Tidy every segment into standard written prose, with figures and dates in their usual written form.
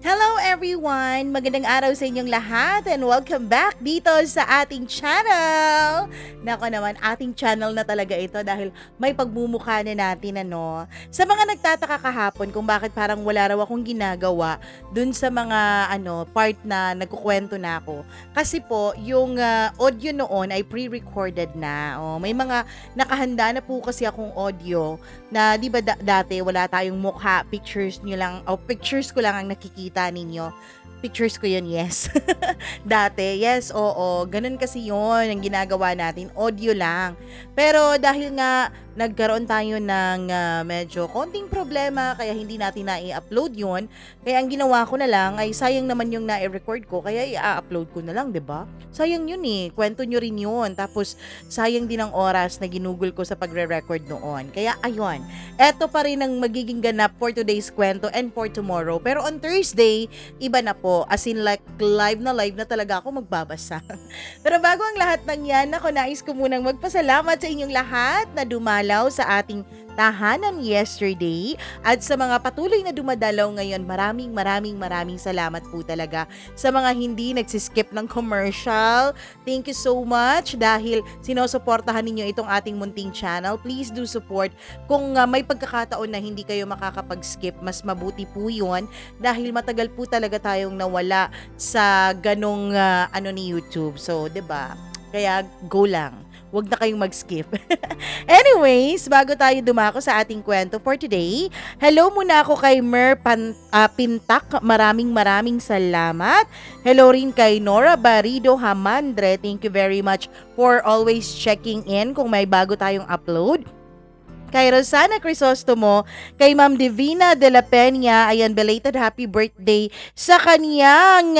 Hello everyone! Magandang araw sa inyong lahat and welcome back dito sa ating channel! Nako naman, ating channel na talaga ito dahil may pagmumukha na natin ano. Sa mga nagtataka kahapon kung bakit parang wala raw akong ginagawa dun sa mga part na nagkukwento na ako. Kasi po, yung audio noon ay pre-recorded na. Oh, may mga nakahanda na po kasi akong audio na di ba dati wala tayong mukha, pictures nyo lang, o pictures ko lang ang nakikita ninyo. Pictures ko yun, yes. Dati, yes, oo. Ganun kasi yun ang ginagawa natin. Audio lang. Pero dahil nga nagkaroon tayo ng medyo konting problema kaya hindi natin na i-upload yun. Kaya ang ginawa ko na lang ay sayang naman yung na-record ko kaya i-upload ko na lang, 'di ba? Sayang yun eh. Kwento nyo rin yun. Tapos sayang din ang oras na ginugol ko sa pagre-record noon. Kaya ayun. Eto pa rin ang magiging ganap for today's kwento and for tomorrow. Pero on Thursday, iba na po. As in like live na talaga ako magbabasa. Pero bago ang lahat ng yan, ako nais ko munang magpasalamat sa inyong lahat na dumalaw sa ating tahanan yesterday at sa mga patuloy na dumadalaw ngayon. Maraming salamat po talaga sa mga hindi nagsiskip ng commercial. Thank you so much dahil sinusuportahan ninyo itong ating munting channel. Please do support. Kung may pagkakataon na hindi kayo makakapag-skip, mas mabuti po yun dahil matagal po talaga tayong nawala sa ganong ni YouTube. So, 'di ba? Kaya go lang. Huwag na kayong mag-skip. Anyways, bago tayo dumako sa ating kwento for today, hello muna ako kay Pintak. Maraming salamat. Hello rin kay Nora Barido Hamandre. Thank you very much for always checking in kung may bago tayong upload. Kay Rosana Crisostomo, kay Ma'am Divina de la Peña, ayan, belated happy birthday sa kaniyang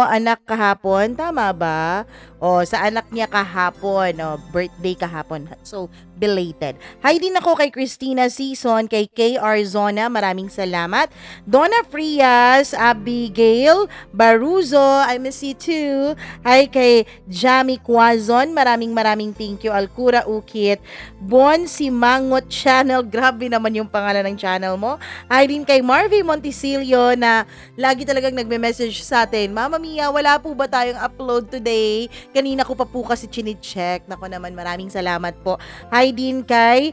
anak kahapon. Tama ba? O, sa anak niya kahapon, birthday kahapon. So, belated. Hi din ako kay Christina Season, kay KR Zona, maraming salamat. Donna Frias, Abigail Baruzo, I miss you too. Hi kay Jamie Quazon, maraming thank you. Alcura Ukit, Bon Simangot Channel, grabe naman yung pangalan ng channel mo. Hi din kay Marvy Montisilio na lagi talagang nagme-message sa atin, Mama Mia, wala po ba tayong upload today? Kanina ko pa po kasi chine-check. Nako naman, maraming salamat po. Hi din kay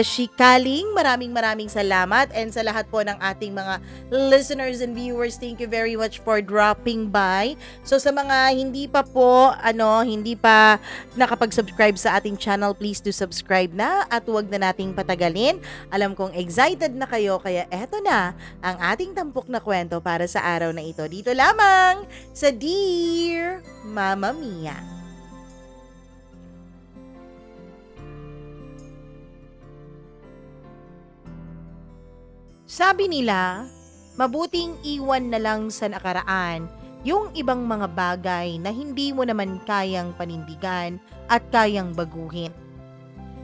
Shikaling, maraming salamat. And sa lahat po ng ating mga listeners and viewers, thank you very much for dropping by. So sa mga hindi pa nakapag-subscribe sa ating channel, please do subscribe na at huwag na nating patagalin. Alam kong excited na kayo, kaya eto na ang ating tampok na kwento para sa araw na ito. Dito lamang sa Dear Mama Mia. Sabi nila, mabuting iwan na lang sa nakaraan yung ibang mga bagay na hindi mo naman kayang panindigan at kayang baguhin.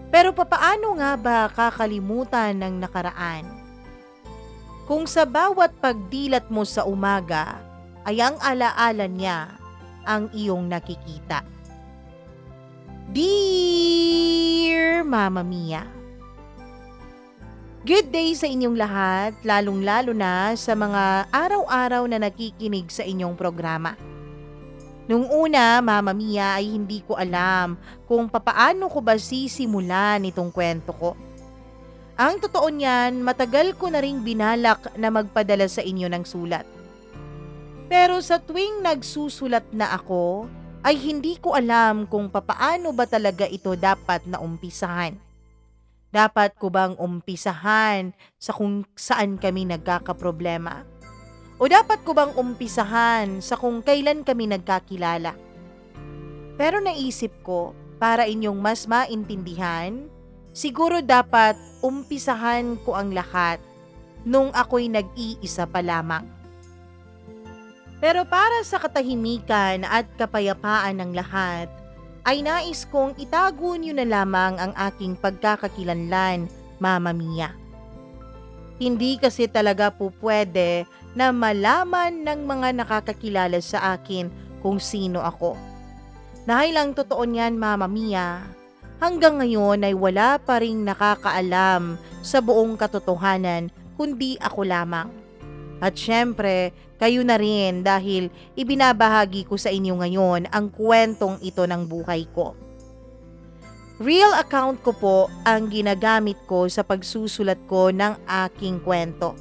Pero papaano nga ba kakalimutan ng nakaraan? Kung sa bawat pagdilat mo sa umaga ay ang alaala niya ang iyong nakikita. Dear Mama Mia, good day sa inyong lahat, lalong-lalo na sa mga araw-araw na nakikinig sa inyong programa. Nung una, Mama Mia, ay hindi ko alam kung papaano ko ba sisimulan itong kwento ko. Ang totoo niyan, matagal ko na ring binalak na magpadala sa inyo ng sulat. Pero sa tuwing nagsusulat na ako, ay hindi ko alam kung papaano ba talaga ito dapat na umpisahan. Dapat ko bang umpisahan sa kung saan kami nagkakaproblema? O dapat ko bang umpisahan sa kung kailan kami nagkakilala? Pero naisip ko, para inyong mas maintindihan, siguro dapat umpisahan ko ang lahat nung ako'y nag-iisa pa lamang. Pero para sa katahimikan at kapayapaan ng lahat, ay nais kong itago niyo na lamang ang aking pagkakakilanlan, Mama Mia. Hindi kasi talaga po pwede na malaman ng mga nakakakilala sa akin kung sino ako. Dahil ang totoo niyan, Mama Mia, hanggang ngayon ay wala pa ring nakakaalam sa buong katotohanan kundi ako lamang. At syempre, kayo na rin dahil ibinabahagi ko sa inyo ngayon ang kwentong ito ng buhay ko. Real account ko po ang ginagamit ko sa pagsusulat ko ng aking kwento.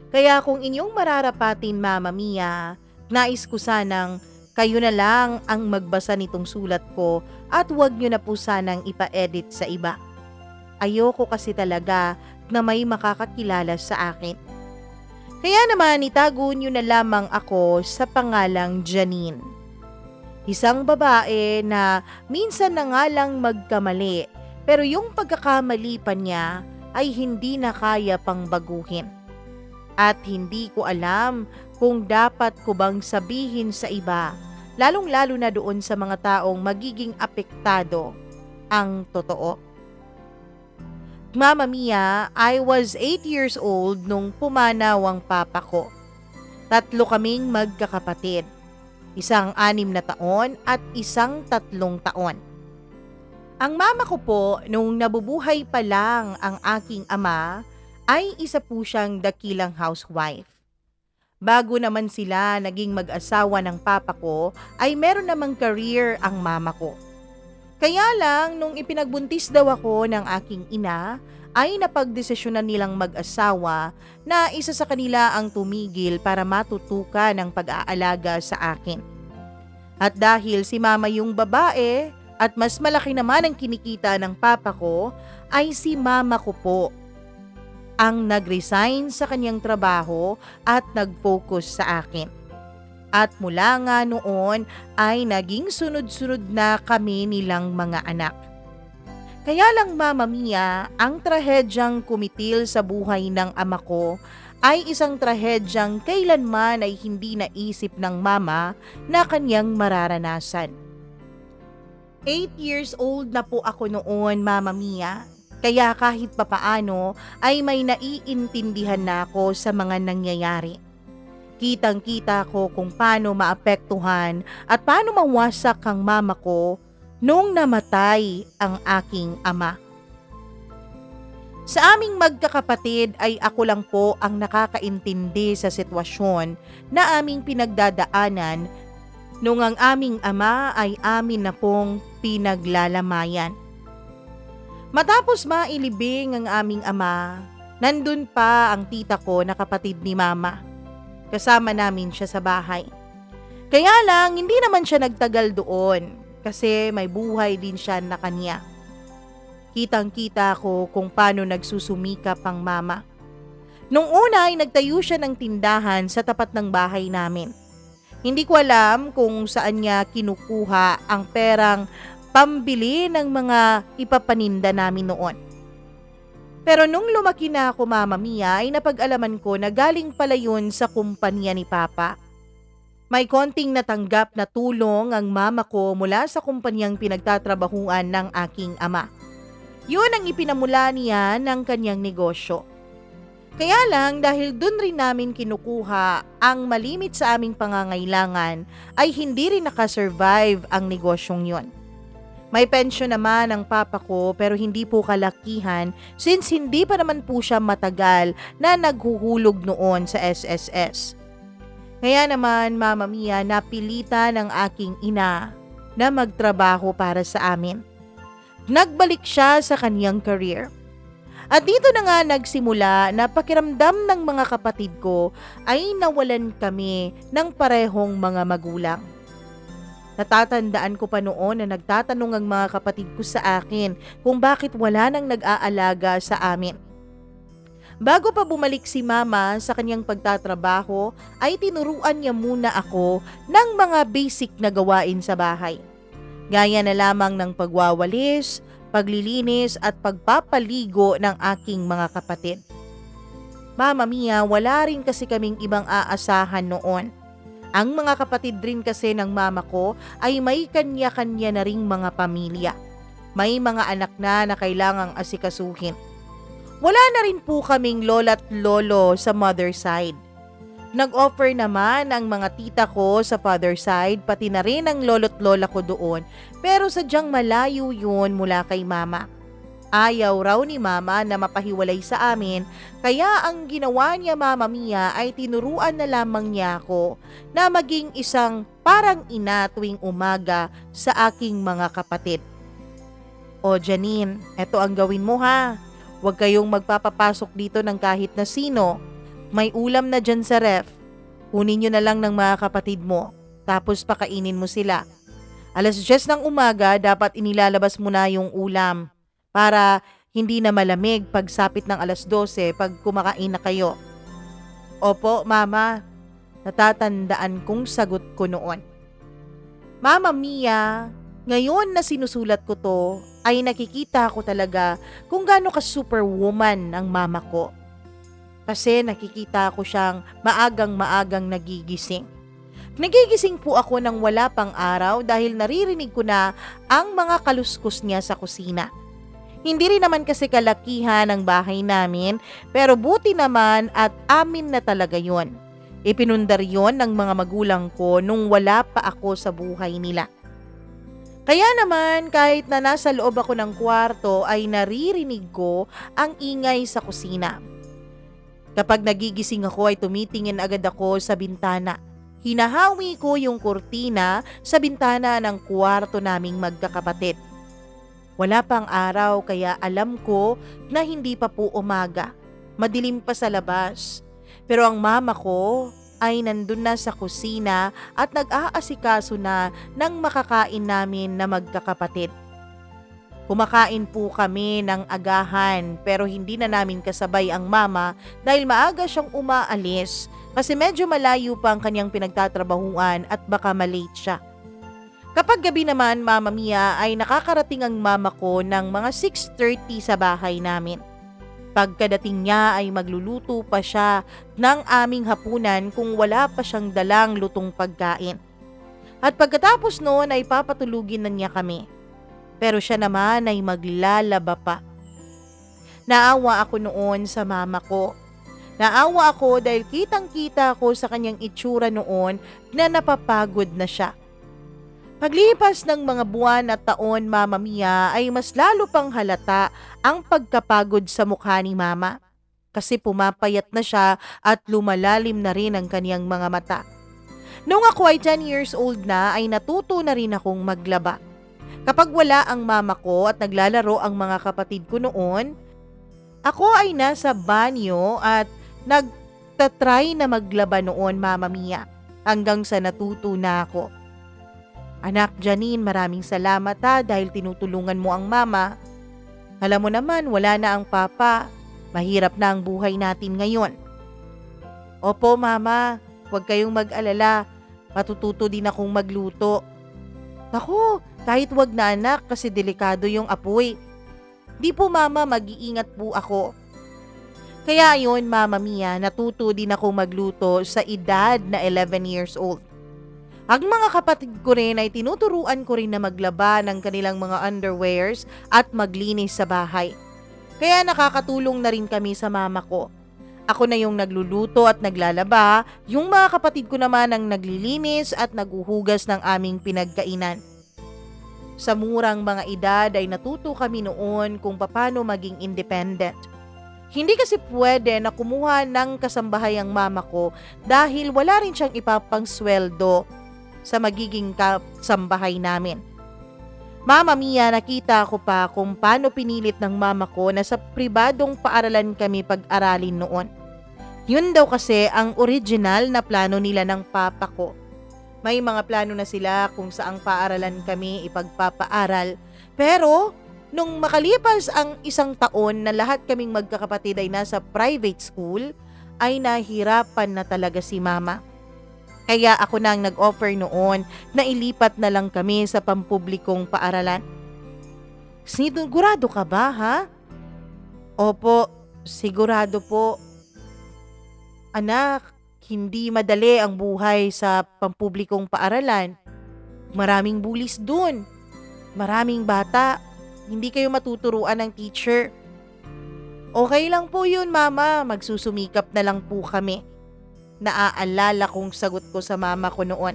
Kaya kung inyong mararapatin, Mama Mia, nais ko sanang kayo na lang ang magbasa nitong sulat ko at huwag nyo na po sanang ipa-edit sa iba. Ayoko kasi talaga na may makakakilala sa akin. Kaya naman itago nyo na lamang ako sa pangalang Janine. Isang babae na minsan na nga lang magkamali, pero yung pagkakamali pa niya ay hindi na kaya pang baguhin. At hindi ko alam kung dapat ko bang sabihin sa iba, lalong-lalo na doon sa mga taong magiging apektado, ang totoo. Mama Mia, I was 8 years old nung pumanaw ang papa ko. 3 kaming magkakapatid. Isang 6 na taon at isang 3 taon. Ang mama ko po, nung nabubuhay pa lang ang aking ama, ay isa po siyang dakilang housewife. Bago naman sila naging mag-asawa ng papa ko, ay meron namang career ang mama ko. Kaya lang, nung ipinagbuntis daw ako ng aking ina, ay napagdesisyonan nilang mag-asawa na isa sa kanila ang tumigil para matutukan ng pag-aalaga sa akin. At dahil si mama yung babae at mas malaki naman ang kinikita ng papa ko, ay si mama ko po ang nag-resign sa kanyang trabaho at nag-focus sa akin. At mula nga noon ay naging sunod-sunod na kami nilang mga anak. Kaya lang, Mama Mia, ang trahedyang kumitil sa buhay ng ama ko ay isang trahedyang kailanman ay hindi naisip ng mama na kanyang mararanasan. 8 years old na po ako noon, Mama Mia, kaya kahit papaano ay may naiintindihan na ako sa mga nangyayari. Kitang-kita ko kung paano maapektuhan at paano mawasak ang mama ko nung namatay ang aking ama. Sa aming magkakapatid ay ako lang po ang nakakaintindi sa sitwasyon na aming pinagdadaanan nung ang aming ama ay amin na pong pinaglalamayan. Matapos mailibing ang aming ama, nandun pa ang tita ko na kapatid ni mama. Kasama namin siya sa bahay. Kaya lang, hindi naman siya nagtagal doon kasi may buhay din siya na kanya. Kitang-kita ko kung paano nagsusumikap ang mama. Nung una ay nagtayo siya ng tindahan sa tapat ng bahay namin. Hindi ko alam kung saan niya kinukuha ang perang pambili ng mga ipapaninda namin noon. Pero nung lumaki na ako, Mama Mia, ay napag-alaman ko na galing pala yun sa kumpanya ni Papa. May konting natanggap na tulong ang mama ko mula sa kumpanyang pinagtatrabahuan ng aking ama. Yun ang ipinamula niya ng kanyang negosyo. Kaya lang dahil dun rin namin kinukuha ang malimit sa aming pangangailangan ay hindi rin nakasurvive ang negosyong yun. May pensyon naman ang papa ko pero hindi po kalakihan since hindi pa naman po siya matagal na naghuhulog noon sa SSS. Kaya naman, Mama Mia, napilitan ng aking ina na magtrabaho para sa amin. Nagbalik siya sa kaniyang career. At dito na nga nagsimula na pakiramdam ng mga kapatid ko ay nawalan kami ng parehong mga magulang. Natatandaan ko pa noon na nagtatanong ang mga kapatid ko sa akin kung bakit wala nang nag-aalaga sa amin. Bago pa bumalik si mama sa kanyang pagtatrabaho ay tinuruan niya muna ako ng mga basic na gawain sa bahay. Gaya na lamang ng pagwawalis, paglilinis at pagpapaligo ng aking mga kapatid. Mama Mia, wala rin kasi kaming ibang aasahan noon. Ang mga kapatid rin kasi ng mama ko ay may kanya-kanya na ring mga pamilya. May mga anak na kailangang asikasuhin. Wala na rin po kaming lola't lolo sa mother side. Nag-offer naman ang mga tita ko sa father side pati na rin ang lolo't lola ko doon pero sadyang malayo yun mula kay mama. Ayaw raw ni mama na mapahiwalay sa amin, kaya ang ginawa niya Mama Mia ay tinuruan na lamang niya ako na maging isang parang ina tuwing umaga sa aking mga kapatid. O Janine, eto ang gawin mo ha. Huwag kayong magpapapasok dito ng kahit na sino. May ulam na dyan sa ref. Kunin nyo na lang ng mga kapatid mo, tapos pakainin mo sila. 10:00 ng umaga dapat inilalabas mo na yung ulam para hindi na malamig pagsapit ng 12:00 pag kumakain na kayo. Opo, Mama. Natatandaan kong sagot ko noon. Mama Mia, ngayon na sinusulat ko to, ay nakikita ko talaga kung gaano ka superwoman ang mama ko. Kasi nakikita ko siyang maagang-maagang nagigising. Nagigising po ako ng wala pang araw dahil naririnig ko na ang mga kaluskos niya sa kusina. Hindi rin naman kasi kalakihan ang bahay namin, pero buti naman at amin na talaga yon. Ipinundar yon ng mga magulang ko nung wala pa ako sa buhay nila. Kaya naman kahit na nasa loob ako ng kwarto ay naririnig ko ang ingay sa kusina. Kapag nagigising ako ay tumitingin agad ako sa bintana. Hinahawi ko yung kurtina sa bintana ng kwarto naming magkakapatid. Wala pang araw kaya alam ko na hindi pa po umaga. Madilim pa sa labas. Pero ang mama ko ay nandun na sa kusina at nag-aasikaso na ng makakain namin na magkakapatid. Kumakain po kami ng agahan pero hindi na namin kasabay ang mama dahil maaga siyang umaalis kasi medyo malayo pa ang kanyang pinagtatrabahuan at baka malate siya. Kapag gabi naman Mama Mia ay nakakarating ang mama ko ng mga 6:30 sa bahay namin. Pagkadating niya ay magluluto pa siya ng aming hapunan kung wala pa siyang dalang lutong pagkain. At pagkatapos noon ay papatulugin na niya kami. Pero siya naman ay maglalaba pa. Naawa ako noon sa mama ko. Naawa ako dahil kitang-kita ko sa kanyang itsura noon na napapagod na siya. Paglipas ng mga buwan at taon, Mama Mia, ay mas lalo pang halata ang pagkapagod sa mukha ni mama. Kasi pumapayat na siya at lumalalim na rin ang kanyang mga mata. Noong ako ay 10 years old na ay natuto na rin akong maglaba. Kapag wala ang mama ko at naglalaro ang mga kapatid ko noon, ako ay nasa banyo at nagtatry na maglaba noon Mama Mia hanggang sa natuto na ako. Anak Janine, maraming salamat dahil tinutulungan mo ang mama. Alam mo naman wala na ang papa, mahirap na ang buhay natin ngayon. Opo mama, huwag kayong mag-alala, matututo din akong magluto. Naku, kahit wag na anak kasi delikado yung apoy. Di po mama, mag-iingat po ako. Kaya ayon Mama Mia, natuto din ako magluto sa edad na 11 years old. Ang mga kapatid ko rin ay tinuturuan ko rin na maglaba ng kanilang mga underwears at maglinis sa bahay. Kaya nakakatulong na rin kami sa mama ko. Ako na yung nagluluto at naglalaba, yung mga kapatid ko naman ang naglilinis at naguhugas ng aming pinagkainan. Sa murang mga edad ay natuto kami noon kung paano maging independent. Hindi kasi pwede na kumuha ng kasambahay ang mama ko dahil wala rin siyang ipapangsweldo sa magiging kasambahay namin. Mama Mia, nakita ko pa kung paano pinilit ng mama ko na sa pribadong paaralan kami pag-aralin noon. Yun daw kasi ang original na plano nila ng papa ko. May mga plano na sila kung saang paaralan kami ipagpapaaral. Pero nung makalipas ang 1 taon na lahat kaming magkakapatid ay nasa private school, ay nahirapan na talaga si mama. Kaya ako na ang nag-offer noon na ilipat na lang kami sa pampublikong paaralan. Sigurado ka ba ha? Opo, sigurado po. Anak, hindi madali ang buhay sa pampublikong paaralan. Maraming bulis dun. Maraming bata. Hindi kayo matuturuan ng teacher. Okay lang po yun, Mama. Magsusumikap na lang po kami. Naaalala kong sagot ko sa mama ko noon.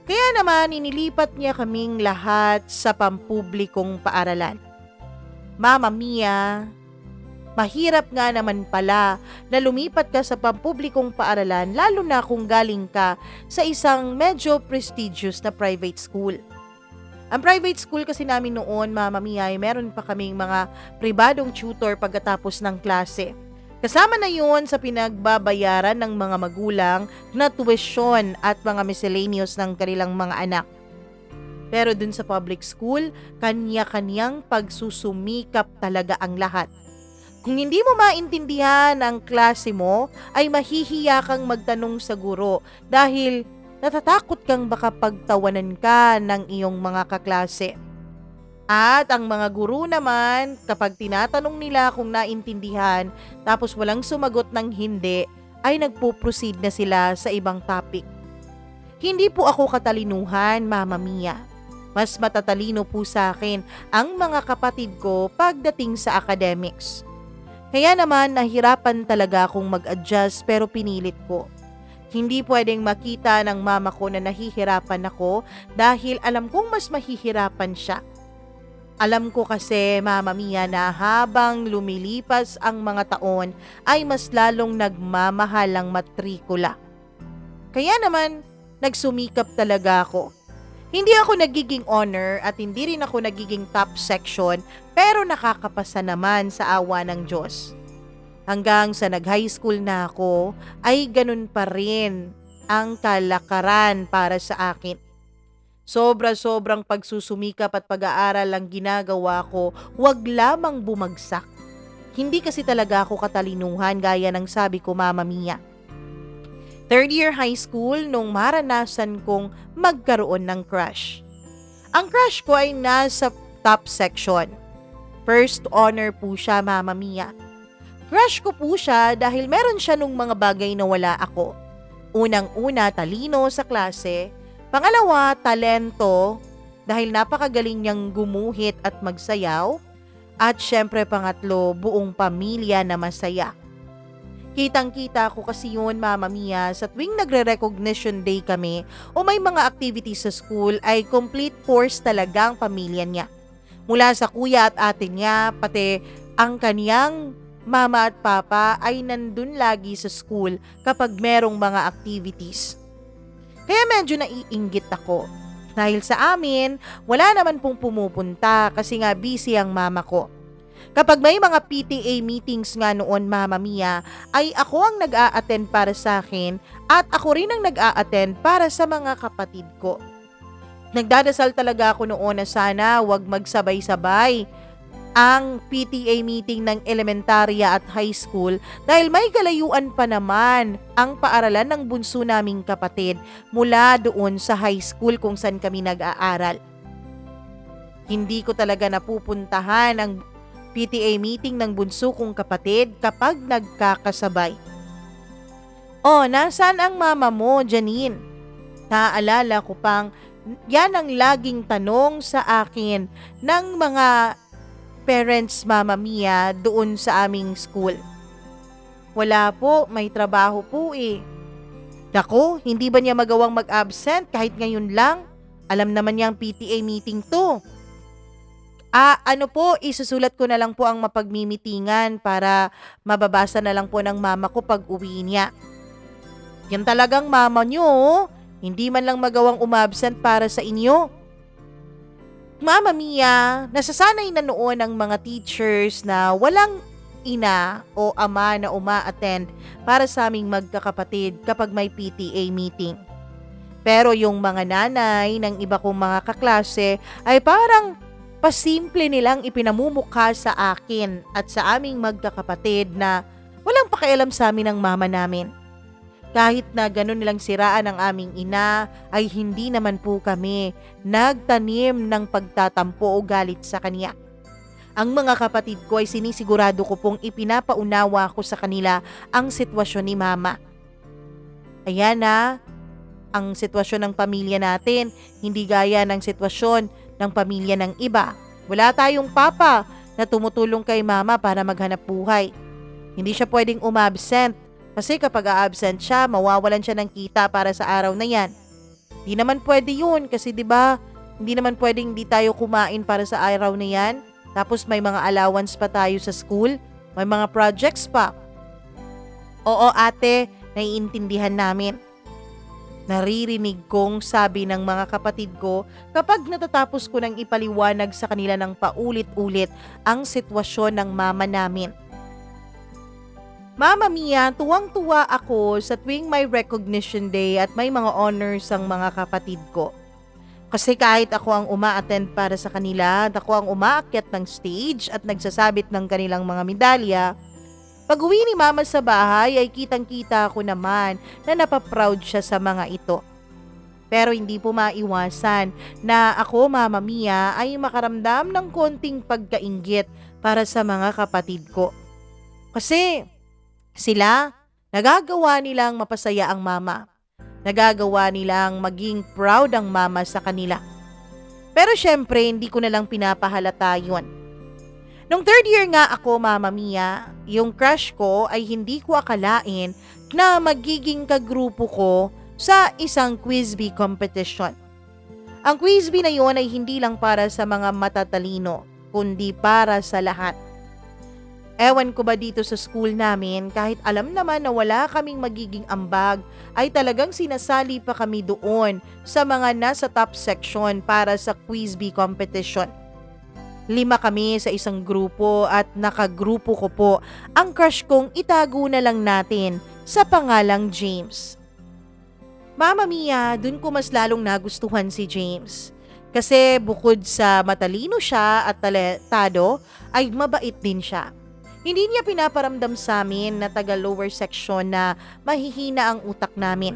Kaya naman inilipat niya kaming lahat sa pampublikong paaralan. Mama Mia, mahirap nga naman pala na lumipat ka sa pampublikong paaralan lalo na kung galing ka sa isang medyo prestigious na private school. Ang private school kasi namin noon, Mama Mia, ay meron pa kaming mga pribadong tutor pagkatapos ng klase. Kasama na yun sa pinagbabayaran ng mga magulang na tuition at mga miscellaneous ng kanilang mga anak. Pero dun sa public school, kanya-kanyang pagsusumikap talaga ang lahat. Kung hindi mo maintindihan ang klase mo, ay mahihiya kang magtanong sa guro dahil natatakot kang baka pagtawanan ka ng iyong mga kaklase. At ang mga guro naman, kapag tinatanong nila kung naintindihan tapos walang sumagot ng hindi, ay nagpo-proceed na sila sa ibang topic. Hindi po ako katalinuhan, Mama Mia. Mas matatalino po sa akin ang mga kapatid ko pagdating sa academics. Kaya naman nahirapan talaga akong mag-adjust pero pinilit ko. Hindi pwedeng makita ng mama ko na nahihirapan ako dahil alam kong mas mahihirapan siya. Alam ko kasi, Mama Mia, na habang lumilipas ang mga taon ay mas lalong nagmamahal ang matrikula. Kaya naman, nagsumikap talaga ako. Hindi ako nagiging honor at hindi rin ako nagiging top section pero nakakapasa naman sa awa ng Diyos. Hanggang sa nag-high school na ako ay ganun pa rin ang kalakaran para sa akin. Sobra-sobrang pagsusumikap at pag-aaral ang ginagawa ko, wag lamang bumagsak. Hindi kasi talaga ako katalinuhan gaya ng sabi ko, Mama Mia. Third year high school nung maranasan kong magkaroon ng crush. Ang crush ko ay nasa top section. First honor po siya, Mama Mia. Crush ko po siya dahil meron siya nung mga bagay na wala ako. Unang-una, talino sa klase. Pangalawa, talento dahil napakagaling niyang gumuhit at magsayaw. At syempre pangatlo, buong pamilya na masaya. Kitang-kita ko kasi yun, Mama Mia, sa tuwing nagre-recognition day kami o may mga activities sa school ay complete force talaga ang pamilya niya. Mula sa kuya at ate niya, pati ang kaniyang mama at papa ay nandun lagi sa school kapag merong mga activities. Kaya medyo naiinggit ako. Dahil sa amin, wala naman pong pumupunta kasi nga busy ang mama ko. Kapag may mga PTA meetings nga noon, Mama Mia, ay ako ang nag-a-attend para sa akin at ako rin ang nag-a-attend para sa mga kapatid ko. Nagdadasal talaga ako noon na sana wag magsabay-sabay ang PTA meeting ng elementarya at high school dahil may kalayuan pa naman ang paaralan ng bunso naming kapatid mula doon sa high school kung saan kami nag-aaral. Hindi ko talaga napupuntahan ang PTA meeting ng bunso kong kapatid kapag nagkakasabay. Oh, nasaan ang mama mo, Janine? Naaalala ko pang yan ang laging tanong sa akin ng mga parents, Mama Mia, doon sa aming school. Wala po, may trabaho po eh. Dako, hindi ba niya magawang mag-absent kahit ngayon lang? Alam naman niyang PTA meeting to. Ano po, isusulat ko na lang po ang mapagmimitingan para mababasa na lang po ng mama ko pag uwi niya. Yan talagang mama niyo, hindi man lang magawang umabsent para sa inyo. Mama Mia, nasasanay na noon ang mga teachers na walang ina o ama na uma-attend para sa aming magkakapatid kapag may PTA meeting. Pero yung mga nanay ng iba kong mga kaklase ay parang pasimple nilang ipinamumukha sa akin at sa aming magkakapatid na walang pakialam sa amin ng mama namin. Kahit na gano'n nilang siraan ang aming ina, ay hindi naman po kami nagtanim ng pagtatampo o galit sa kanya. Ang mga kapatid ko ay sinisigurado ko pong ipinapaunawa ko sa kanila ang sitwasyon ni mama. Ayan na, ang sitwasyon ng pamilya natin, hindi gaya ng sitwasyon ng pamilya ng iba. Wala tayong papa na tumutulong kay mama para maghanap buhay. Hindi siya pwedeng umabsent kasi kapag a-absent siya, mawawalan siya ng kita para sa araw na yan. Hindi naman pwede yun kasi 'di ba? Hindi naman pwedeng hindi tayo kumain para sa araw na yan. Tapos may mga allowance pa tayo sa school, may mga projects pa. Oo ate, naiintindihan namin. Naririnig kong sabi ng mga kapatid ko kapag natatapos ko nang ipaliwanag sa kanila ng paulit-ulit ang sitwasyon ng mama namin. Mama Mia, tuwang-tuwa ako sa tuwing may recognition day at may mga honors ang mga kapatid ko. Kasi kahit ako ang uma-attend para sa kanila at ako ang umaakyat ng stage at nagsasabit ng kanilang mga medalya, pag-uwi ni mama sa bahay ay kitang-kita ko naman na napaproud siya sa mga ito. Pero hindi po maiwasan na ako, Mama Mia, ay makaramdam ng konting pagkainggit para sa mga kapatid ko. Kasi sila, nagagawa nilang mapasaya ang mama. Nagagawa nilang maging proud ang mama sa kanila. Pero syempre, hindi ko nalang pinapahalata yun. Nung third year nga ako, Mama Mia, yung crush ko ay hindi ko akalain na magiging kagrupo ko sa isang quiz bee competition. Ang quiz bee na yon ay hindi lang para sa mga matatalino, kundi para sa lahat. Ewan ko ba dito sa school namin, kahit alam naman na wala kaming magiging ambag, ay talagang sinasali pa kami doon sa mga nasa top section para sa quiz bee competition. 5 kami sa isang grupo at nakagrupo ko po ang crush kong itago na lang natin sa pangalang James. Mama Mia, dun ko mas lalong nagustuhan si James. Kasi bukod sa matalino siya at talentado, ay mabait din siya. Hindi niya pinaparamdam sa amin na taga lower section na mahihina ang utak namin.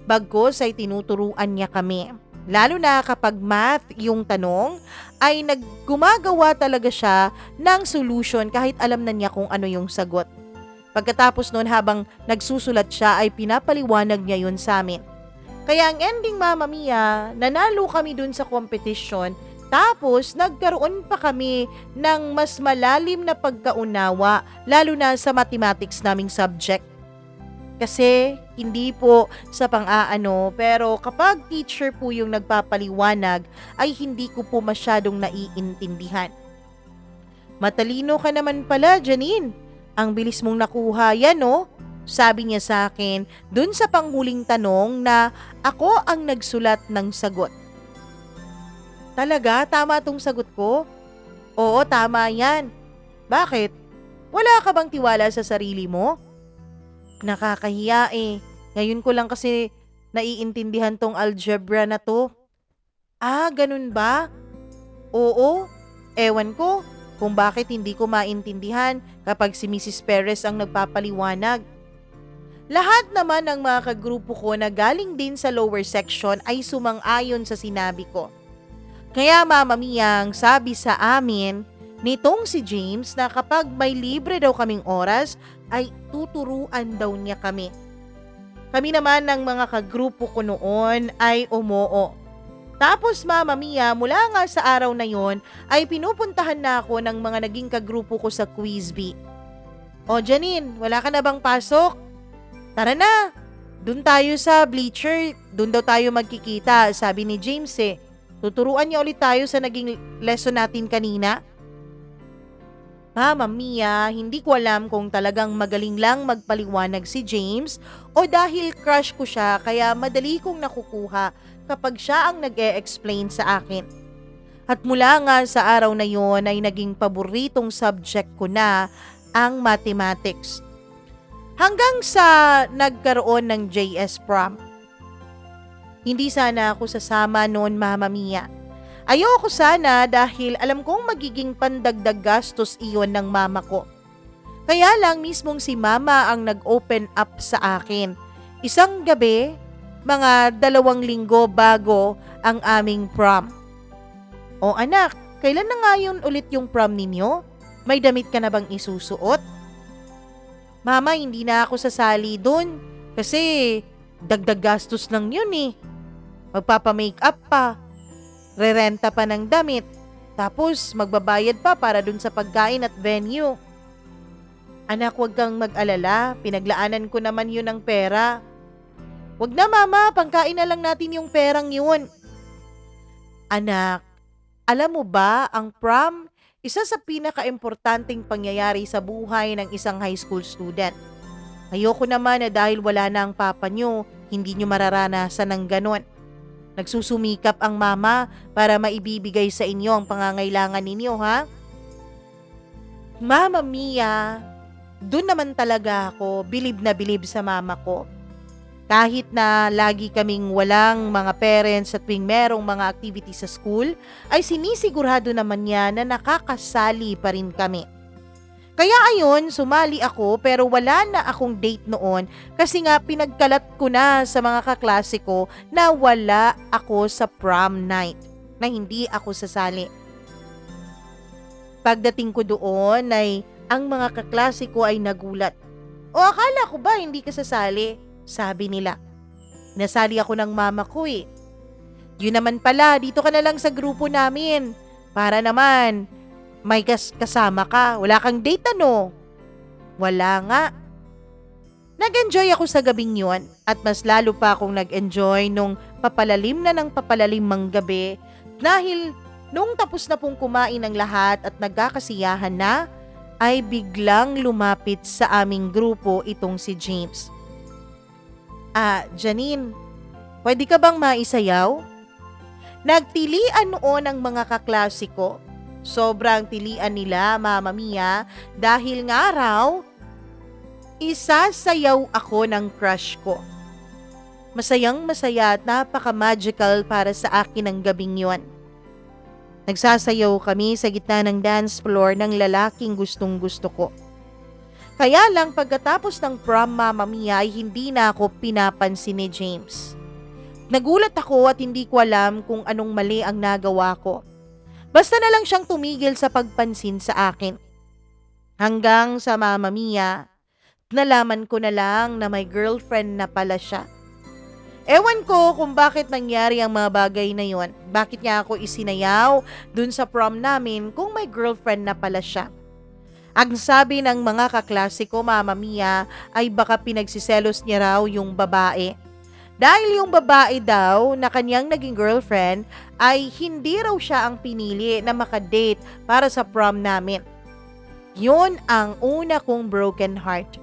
Bagkus ay tinuturuan niya kami. Lalo na kapag math yung tanong, ay gumagawa talaga siya ng solution kahit alam na niya kung ano yung sagot. Pagkatapos nun habang nagsusulat siya ay pinapaliwanag niya yun sa amin. Kaya ang ending, Mama Mia, nanalo kami dun sa competition. Tapos, nagkaroon pa kami ng mas malalim na pagkaunawa, lalo na sa mathematics naming subject. Kasi, hindi po sa pang-aano, pero kapag teacher po yung nagpapaliwanag, ay hindi ko po masyadong naiintindihan. Matalino ka naman pala, Janine. Ang bilis mong nakuha yan, no? Sabi niya sa akin, dun sa panghuling tanong na ako ang nagsulat ng sagot. Talaga? Tama tong sagot ko? Oo, tama yan. Bakit? Wala ka bang tiwala sa sarili mo? Nakakahiya eh. Ngayon ko lang kasi naiintindihan tong algebra na to. Ah, ganun ba? Oo. Ewan ko kung bakit hindi ko maintindihan kapag si Mrs. Perez ang nagpapaliwanag. Lahat naman ng mga kagrupo ko na galing din sa lower section ay sumang-ayon sa sinabi ko. Kaya Mama Mia, ang sabi sa amin nitong si James na kapag may libre daw kaming oras ay tuturuan daw niya kami. Kami naman ng mga kagrupo ko noon ay umoo. Tapos Mama Mia, mula nga sa araw na yon ay pinupuntahan na ako ng mga naging kagrupo ko sa quiz bee. O Janine, wala ka na bang pasok? Tara na, dun tayo sa bleacher, dun daw tayo magkikita, sabi ni James eh. Tuturuan niya ulit tayo sa naging lesson natin kanina. Mama Mia, hindi ko alam kung talagang magaling lang magpaliwanag si James o dahil crush ko siya kaya madali kong nakukuha kapag siya ang nag-e-explain sa akin. At mula nga sa araw na yon ay naging paboritong subject ko na ang mathematics. Hanggang sa nagkaroon ng JS prom. Hindi sana ako sasama noon, Mama Mia. Ayoko sana dahil alam kong magiging pandagdag gastos iyon ng mama ko. Kaya lang mismong si mama ang nag-open up sa akin. Isang gabi, mga 2 linggo bago ang aming prom. O anak, kailan na nga yun ulit yung prom ninyo? May damit ka na bang isusuot? Mama, hindi na ako sasali dun kasi dagdag gastos lang yun eh. Magpapa-makeup pa, rerenta pa ng damit, tapos magbabayad pa para dun sa pagkain at venue. Anak, huwag kang mag-alala, pinaglaanan ko naman yun ng pera. Huwag na mama, pangkain na lang natin yung perang yun. Anak, alam mo ba, ang prom, Isa sa pinakaimportanteng pangyayari sa buhay ng isang high school student. Ayoko naman na dahil wala na ang papa nyo, hindi nyo mararanasan ng ganon. Nagsusumikap ang mama para maibibigay sa inyo ang pangangailangan ninyo, ha? Mama Mia, dun naman talaga ako bilib na bilib sa mama ko. Kahit na lagi kaming walang mga parents at tuwing merong mga activity sa school, ay sinisigurado naman niya na nakakasali pa rin kami. Kaya ayon, sumali ako pero wala na akong date noon kasi nga pinagkalat ko na sa mga kaklase ko na wala ako sa prom night, na hindi ako sasali. Pagdating ko doon ay ang mga kaklase ko ay nagulat. O akala ko ba hindi ka sasali? Sabi nila. Nasali ako ng mama ko eh. Yun naman pala, dito ka na lang sa grupo namin. Para naman, may kasama ka. Wala kang date ano? Wala nga. Nag-enjoy ako sa gabing yun at mas lalo pa akong nag-enjoy nung papalalim na ng papalalim mang gabi dahil nung tapos na pong kumain ng lahat at nagkakasiyahan na, ay biglang lumapit sa aming grupo itong si James. Janine, pwede ka bang maisayaw? Nagtilian noon ang mga kaklase ko. Sobrang tilian nila, Mama Mia, dahil nga raw, isasayaw ako ng crush ko. Masayang masaya at napaka-magical para sa akin ang gabing yon. Nagsasayaw kami sa gitna ng dance floor ng lalaking gustong gusto ko. Kaya lang pagkatapos ng prom, Mama Mia, ay hindi na ako pinapansin ni James. Nagulat ako at hindi ko alam kung anong mali ang nagawa ko. Basta na lang siyang tumigil sa pagpansin sa akin. Hanggang sa Mama Mia, nalaman ko na lang na may girlfriend na pala siya. Ewan ko kung bakit nangyari ang mga bagay na yon. Bakit niya ako isinayaw dun sa prom namin kung may girlfriend na pala siya. Ang sabi ng mga kaklase ko, Mama Mia, ay baka pinagsiselos niya raw yung babae. Dahil yung babae daw na kanyang naging girlfriend ay hindi raw siya ang pinili na makadate para sa prom namin. Yun ang una kong broken heart.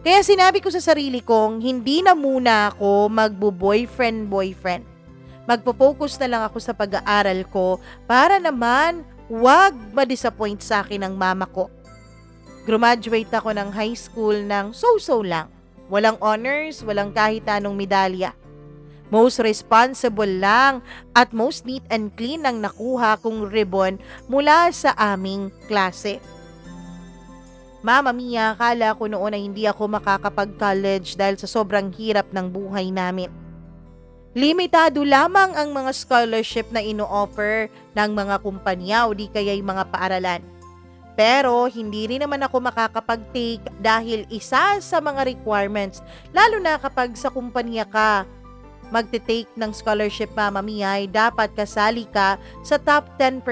Kaya sinabi ko sa sarili kong hindi na muna ako magbo-boyfriend-boyfriend. Magpo-focus na lang ako sa pag-aaral ko para naman wag ma-disappoint sa akin ng mama ko. Graduate ako ng high school ng so-so lang. Walang honors, walang kahit anong medalya. Most responsible lang at most neat and clean ang nakuha kong ribbon mula sa aming klase. Mama Mia, akala ko noon na hindi ako makakapag-college dahil sa sobrang hirap ng buhay namin. Limitado lamang ang mga scholarship na ino-offer ng mga kumpanya o di kaya'y mga paaralan. Pero hindi rin naman ako makakapag-take dahil isa sa mga requirements, lalo na kapag sa kumpanya ka magte-take ng scholarship, Mama Mia, ay dapat kasali ka sa top 10%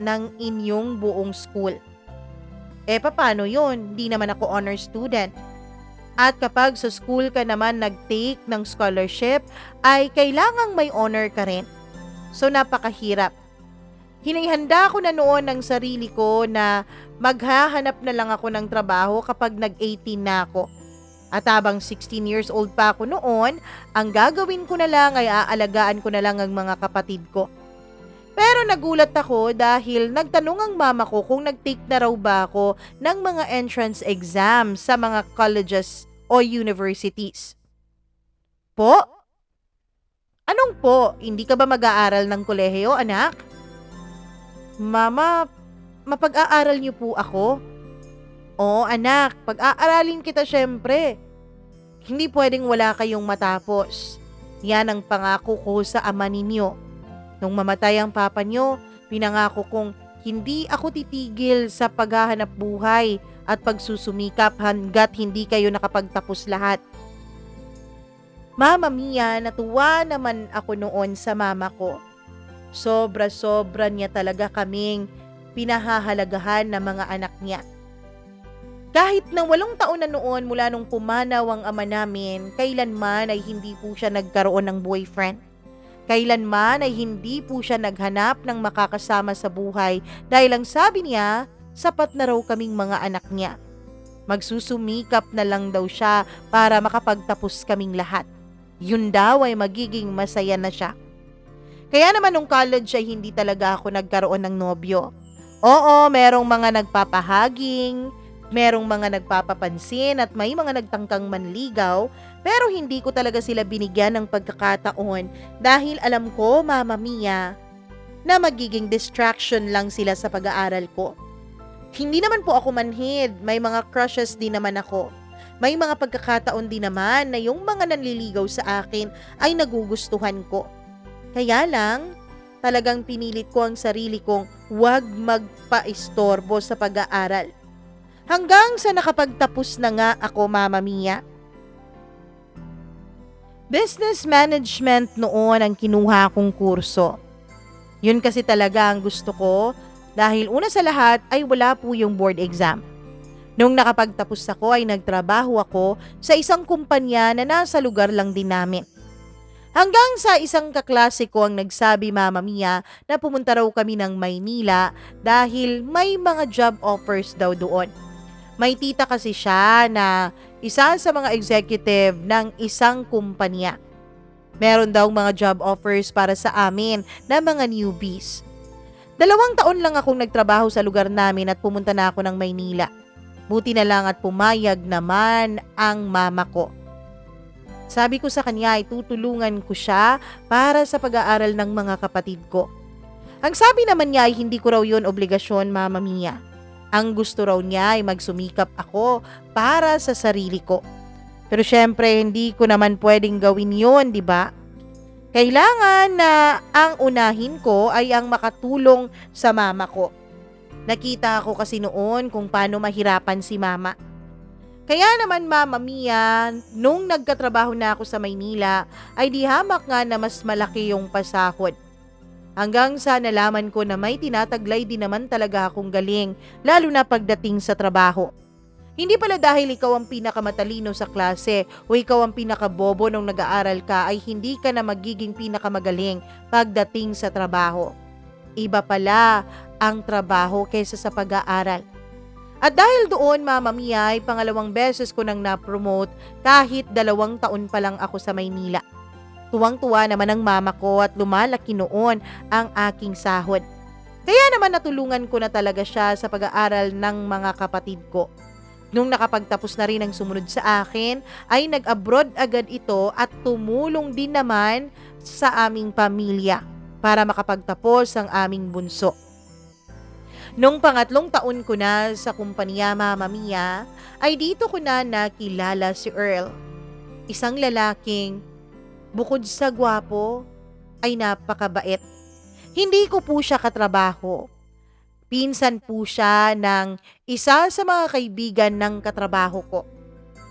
ng inyong buong school. Paano yun? Di naman ako honor student. At kapag sa school ka naman nag-take ng scholarship, ay kailangang may honor ka rin. So napakahirap. Hinihanda ko na noon ng sarili ko na maghahanap na lang ako ng trabaho kapag nag-18 na ako. At habang 16 years old pa ako noon, ang gagawin ko na lang ay aalagaan ko na lang ang mga kapatid ko. Pero nagulat ako dahil nagtanong ang mama ko kung nag-take na raw ba ako ng mga entrance exam sa mga colleges o universities. Po? Anong po? Hindi ka ba mag-aaral ng kolehiyo, anak? Mama, mapag-aaral niyo po ako? Oo, anak, pag-aaralin kita syempre. Hindi pwedeng wala kayong matapos. Yan ang pangako ko sa ama ninyo. Nung mamatay ang papa nyo, pinangako kong hindi ako titigil sa paghahanap buhay at pagsusumikap hanggat hindi kayo nakapagtapos lahat. Mama Mia, natuwa naman ako noon sa mama ko. Sobra-sobra niya talaga kaming pinahahalagahan ng mga anak niya. Kahit na 8 taon na noon mula nung pumanaw ang ama namin, kailanman ay hindi po siya nagkaroon ng boyfriend. Kailanman ay hindi po siya naghanap ng makakasama sa buhay dahil ang sabi niya, sapat na raw kaming mga anak niya. Magsusumikap na lang daw siya para makapagtapos kaming lahat. Yun daw ay magiging masaya na siya. Kaya naman nung college ay hindi talaga ako nagkaroon ng nobyo. Oo, merong mga nagpapahaging, merong mga nagpapapansin at may mga nagtangkang manligaw, pero hindi ko talaga sila binigyan ng pagkakataon dahil alam ko, Mama Mia, na magiging distraction lang sila sa pag-aaral ko. Hindi naman po ako manhid, may mga crushes din naman ako. May mga pagkakataon din naman na yung mga nanliligaw sa akin ay nagugustuhan ko. Kaya lang, talagang pinilit ko ang sarili kong huwag magpa-istorbo sa pag-aaral. Hanggang sa nakapagtapos na nga ako, Mama Mia. Business management noon ang kinuha kong kurso. Yun kasi talaga ang gusto ko dahil una sa lahat ay wala po yung board exam. Nung nakapagtapos ako ay nagtrabaho ako sa isang kumpanya na nasa lugar lang din namin. Hanggang sa isang kaklase ko ang nagsabi, Mama Mia, na pumunta raw kami ng Maynila dahil may mga job offers daw doon. May tita kasi siya na isa sa mga executive ng isang kumpanya. Meron daw mga job offers para sa amin na mga newbies. 2 taon lang akong nagtrabaho sa lugar namin at pumunta na ako ng Maynila. Buti na lang at pumayag naman ang mama ko. Sabi ko sa kanya ay tutulungan ko siya para sa pag-aaral ng mga kapatid ko. Ang sabi naman niya ay hindi ko raw yun obligasyon, Mama Mia. Ang gusto raw niya ay magsumikap ako para sa sarili ko. Pero syempre hindi ko naman pwedeng gawin yun, di ba? Kailangan na ang unahin ko ay ang makatulong sa mama ko. Nakita ko kasi noon kung paano mahirapan si mama. Kaya naman, Mama Mia, nung nagkatrabaho na ako sa Maynila, ay di hamak nga na mas malaki yung pasahod. Hanggang sa nalaman ko na may tinataglay din naman talaga akong galing, lalo na pagdating sa trabaho. Hindi pala dahil ikaw ang pinakamatalino sa klase o ikaw ang pinakabobo nung nag-aaral ka ay hindi ka na magiging pinakamagaling pagdating sa trabaho. Iba pala ang trabaho kaysa sa pag-aaral. At dahil doon, Mama Mia, ay 2 beses ko nang na-promote kahit 2 taon pa lang ako sa Maynila. Tuwang-tuwa naman ang mama ko at lumalaki noon ang aking sahod. Kaya naman natulungan ko na talaga siya sa pag-aaral ng mga kapatid ko. Nung nakapagtapos na rin ang sumunod sa akin, ay nag-abroad agad ito at tumulong din naman sa aming pamilya para makapagtapos ang aming bunso. Nung 3 taon ko na sa kumpanya, Mama Mia, ay dito ko na nakilala si Earl. Isang lalaking bukod sa gwapo ay napakabait. Hindi ko po siya katrabaho. Pinsan po siya ng isa sa mga kaibigan ng katrabaho ko.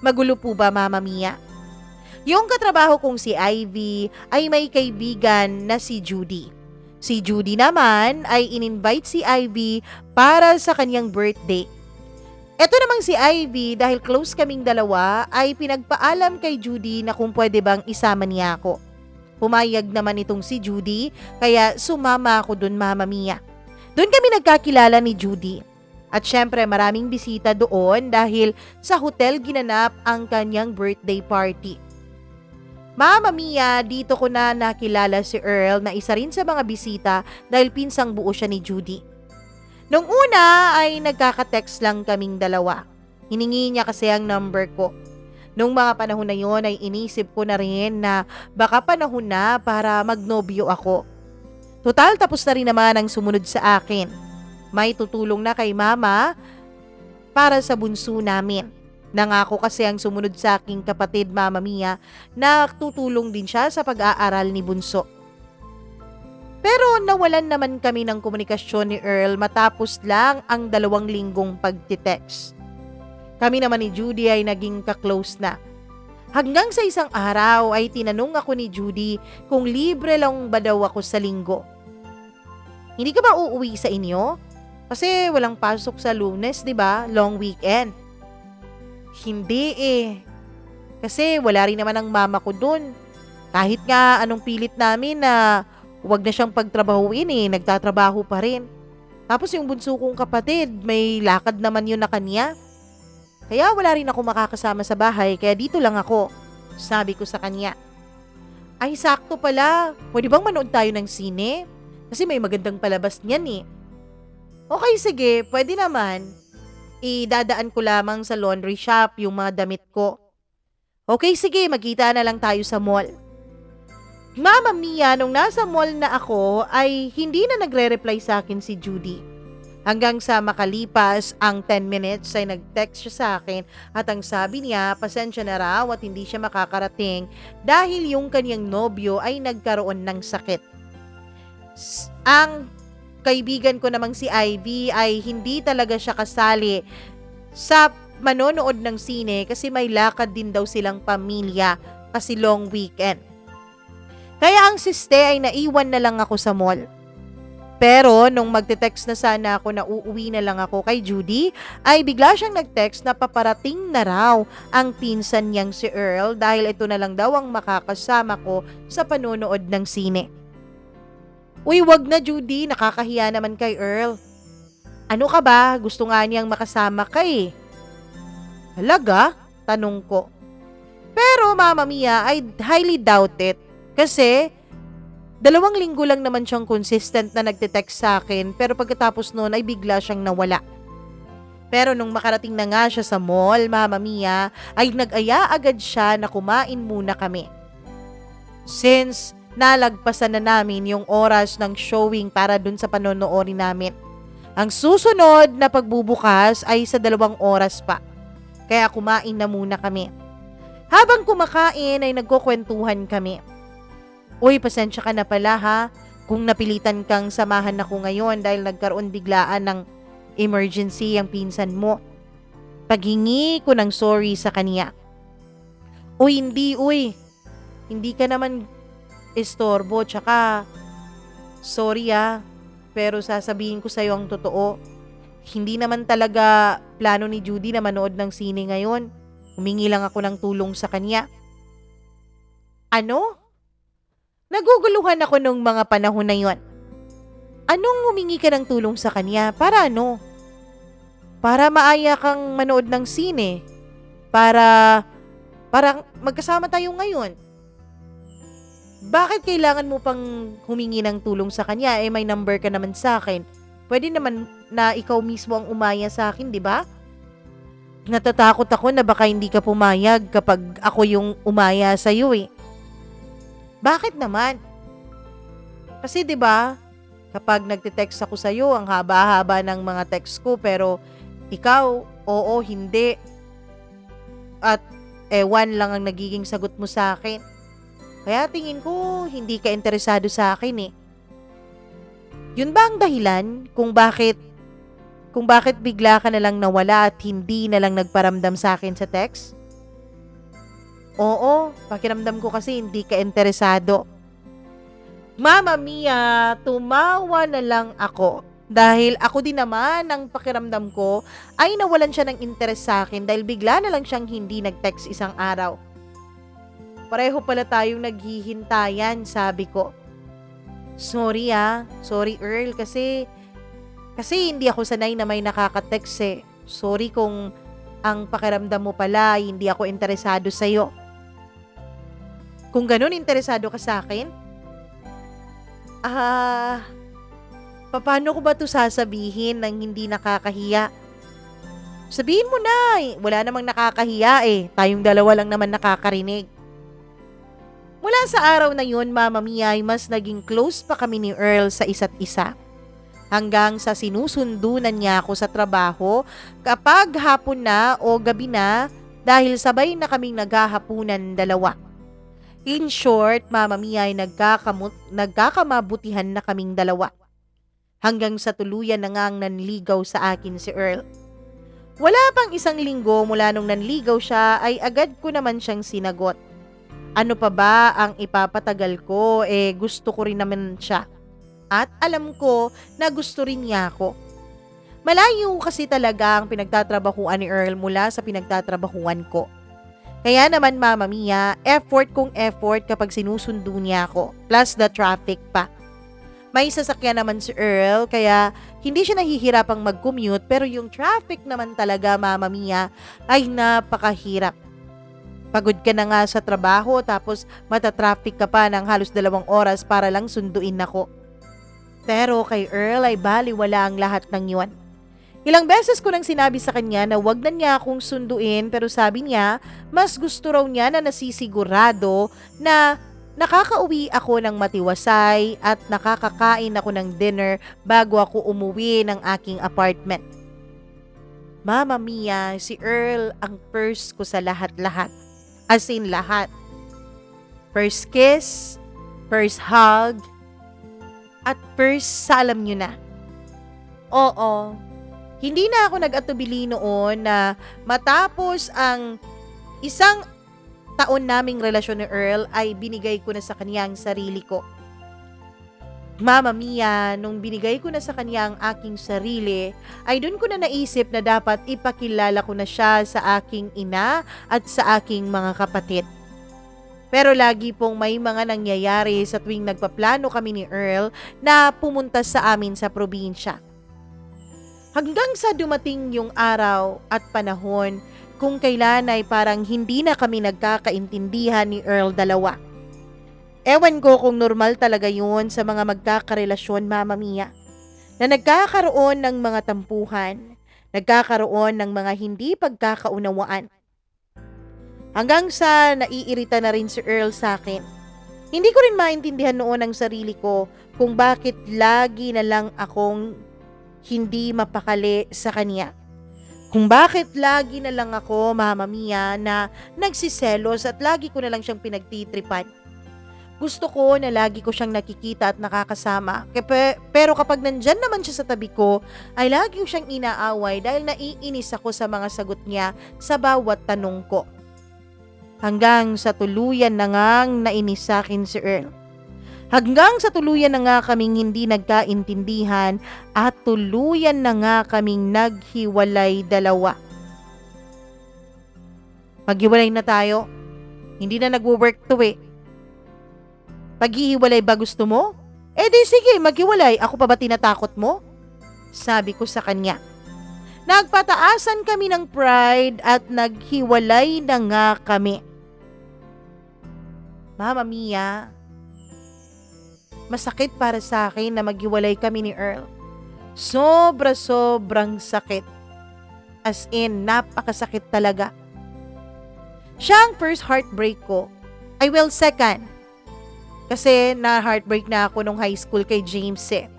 Magulo po ba, Mama Mia? Yung katrabaho kong si Ivy ay may kaibigan na si Judy. Si Judy naman ay in-invite si Ivy para sa kanyang birthday. Ito namang si Ivy, dahil close kaming dalawa, ay pinagpaalam kay Judy na kung pwede bang isama niya ako. Pumayag naman itong si Judy, kaya sumama ako dun, Mama Mia. Doon kami nagkakilala ni Judy. At syempre maraming bisita doon dahil sa hotel ginanap ang kanyang birthday party. Mama Mia, dito ko na nakilala si Earl na isa rin sa mga bisita dahil pinsang buo siya ni Judy. Nung una ay nagkaka-text lang kaming dalawa. Hiningi niya kasi ang number ko. Nung mga panahon na yon ay inisip ko na rin na baka panahon na para magnobyo ako. Total tapos na rin naman ang sumunod sa akin. May tutulong na kay mama para sa bunso namin. Nangako kasi ang sumunod sa aking kapatid, Mama Mia, na tutulong din siya sa pag-aaral ni bunso. Pero nawalan naman kami ng komunikasyon ni Earl matapos lang ang 2 linggong pagtitext. Kami naman ni Judy ay naging ka-close na. Hanggang sa isang araw ay tinanong ako ni Judy kung libre lang ba daw ako sa linggo. Hindi ka ba uuwi sa inyo? Kasi walang pasok sa Lunes, di ba? Long weekend. Hindi eh. Kasi wala rin naman ang mama ko dun. Kahit nga anong pilit namin na wag na siyang pagtrabahuin nagtatrabaho pa rin. Tapos yung bunso kong kapatid, may lakad naman yun na kanya. Kaya wala rin ako makakasama sa bahay, kaya dito lang ako. Sabi ko sa kanya. Ay, sakto pala. Pwede bang manood tayo ng sine? Kasi may magandang palabas niyan. Okay, sige. Pwede naman. Idadaan ko lamang sa laundry shop yung mga damit ko. Okay, sige. Magkita na lang tayo sa mall. Mama Mia, nung nasa mall na ako ay hindi na nagre-reply sa akin si Judy. Hanggang sa makalipas ang 10 minutes ay nag-text siya sa akin at ang sabi niya pasensya na raw at hindi siya makakarating dahil yung kanyang nobyo ay nagkaroon ng sakit. Ang kaibigan ko namang si Ivy ay hindi talaga siya kasali sa manonood ng sine kasi may lakad din daw silang pamilya kasi long weekend. Kaya ang siste ay naiwan na lang ako sa mall. Pero nung magte-text na sana ako na uuwi na lang ako kay Judy, ay bigla siyang nag-text na paparating na raw ang pinsan niyang si Earl dahil ito na lang daw ang makakasama ko sa panonood ng sine. Uy, wag na Judy, nakakahiya naman kay Earl. Ano ka ba? Gusto nga niyang makasama ka Halaga? Tanong ko. Pero Mama Mia, I highly doubt it. Kasi 2 linggo lang naman siyang consistent na nagte-text sa akin pero pagkatapos noon ay bigla siyang nawala. Pero nung makarating na nga siya sa mall, Mama Mia, ay nag-aya agad siya na kumain muna kami. Since nalagpasan na namin yung oras ng showing para dun sa panonoodin namin. Ang susunod na pagbubukas ay sa 2 oras pa. Kaya kumain na muna kami. Habang kumakain ay nagkukwentuhan kami. Uy, pasensya ka na pala ha, kung napilitan kang samahan ako ngayon dahil nagkaroon biglaan ng emergency ang pinsan mo. Paghingi ko ng sorry sa kanya. Uy, hindi ka naman istorbo, tsaka sorry pero sasabihin ko sa'yo ang totoo. Hindi naman talaga plano ni Judy na manood ng sine ngayon. Humingi lang ako ng tulong sa kanya. Ano? Naguguluhan ako nung mga panahon na yon. Anong humingi ka ng tulong sa kanya? Para ano? Para maaya kang manood ng sine. Para magkasama tayo ngayon. Bakit kailangan mo pang humingi ng tulong sa kanya? May number ka naman sa akin. Pwede naman na ikaw mismo ang umaya sa akin, di ba? Natatakot ako na baka hindi ka pumayag kapag ako yung umaya sa'yo Bakit naman? Kasi 'di ba, kapag nagte-text ako sa iyo, ang haba-haba ng mga text ko pero ikaw, oo, hindi. At ewan lang ang nagiging sagot mo sa akin. Kaya tingin ko hindi ka interesado sa akin Yun ba ang dahilan kung bakit bigla ka na lang nawala at hindi na lang nagparamdam sa akin sa text? Oo, pakiramdam ko kasi hindi ka interesado. Mama Mia, tumawa na lang ako. Dahil ako din naman ang pakiramdam ko ay nawalan siya ng interes sa akin dahil bigla na lang siyang hindi nag-text isang araw. Pareho pala tayong naghihintayan, sabi ko. Sorry sorry Earl kasi hindi ako sanay na may nakaka-text Sorry kung ang pakiramdam mo pala ay hindi ako interesado sa'yo. Kung ganun, interesado ka sa akin? Paano ko ba ito sasabihin nang hindi nakakahiya? Sabihin mo na wala namang nakakahiya Tayong 2 lang naman nakakarinig. Mula sa araw na yun, Mama Mia, ay mas naging close pa kami ni Earl sa isa't isa. Hanggang sa sinusundunan niya ako sa trabaho kapag hapon na o gabi na dahil sabay na kaming naghahapunan 2. In short, Mama Mia, ay nagkakamabutihan na kaming 2. Hanggang sa tuluyan na ngang nanligaw sa akin si Earl. Wala pang 1 linggo mula nung nanligaw siya ay agad ko naman siyang sinagot. Ano pa ba ang ipapatagal ko? Gusto ko rin naman siya. At alam ko na gusto rin niya ako. Malayo kasi talaga ang pinagtatrabahuan ni Earl mula sa pinagtatrabahuan ko. Kaya naman Mama Mia, effort kung effort kapag sinusundo niya ako. Plus the traffic pa. May sasakyan naman si Earl kaya hindi siya nahihirapang mag-commute pero yung traffic naman talaga Mama Mia ay napakahirap. Pagod ka na nga sa trabaho tapos matatraffic ka pa ng halos 2 oras para lang sunduin ako. Pero kay Earl ay baliwala ang lahat ng yun. Ilang beses ko nang sinabi sa kanya na wag na niya akong sunduin pero sabi niya mas gusto raw niya na nasisigurado na nakakauwi ako ng matiwasay at nakakakain ako ng dinner bago ako umuwi ng aking apartment. Mama Mia, si Earl ang first ko sa lahat-lahat. As in lahat. First kiss, first hug, at first sa alam nyo na. Oo, hindi na ako nag-atubili noon na matapos ang isang taon naming relasyon ni Earl ay binigay ko na sa kanya ang sarili ko. Mama Mia, nung binigay ko na sa kanya ang aking sarili, ay dun ko na naisip na dapat ipakilala ko na siya sa aking ina at sa aking mga kapatid. Pero lagi pong may mga nangyayari sa tuwing nagpaplano kami ni Earl na pumunta sa amin sa probinsya. Hanggang sa dumating yung araw at panahon kung kailan ay parang hindi na kami nagkakaintindihan ni Earl dalawa. Ewan ko kung normal talaga yun sa mga magkakarelasyon Mama Mia, na nagkakaroon ng mga tampuhan, nagkakaroon ng mga hindi pagkakaunawaan. Hanggang sa naiirita na rin si Earl sa akin. Hindi ko rin maintindihan noon ang sarili ko kung bakit lagi na lang akong hindi mapakali sa kanya. Kung bakit lagi na lang ako, Mama Mia, na nagsiselos at lagi ko na lang siyang pinagtitripan. Gusto ko na lagi ko siyang nakikita at nakakasama. Pero kapag nandyan naman siya sa tabi ko, ay lagi ko siyang inaaway dahil naiinis ako sa mga sagot niya sa bawat tanong ko. Hanggang sa tuluyan na ngang nainis sa akin si Earl. Hanggang sa tuluyan na nga kaming hindi nagkaintindihan at tuluyan na nga kaming naghiwalay dalawa. Maghiwalay na tayo. Hindi na nagwo-work to eh. Paghihiwalay ba gusto mo? Eh di sige, maghiwalay. Ako pa ba tinatakot mo? Sabi ko sa kanya. Nagpataasan kami ng pride at naghiwalay na nga kami. Mama Mia, masakit para sa akin na maghiwalay kami ni Earl. Sobrang sakit. As in, napakasakit talaga. Siya ang first heartbreak ko. I will second. Kasi na-heartbreak na ako nung high school kay James eh.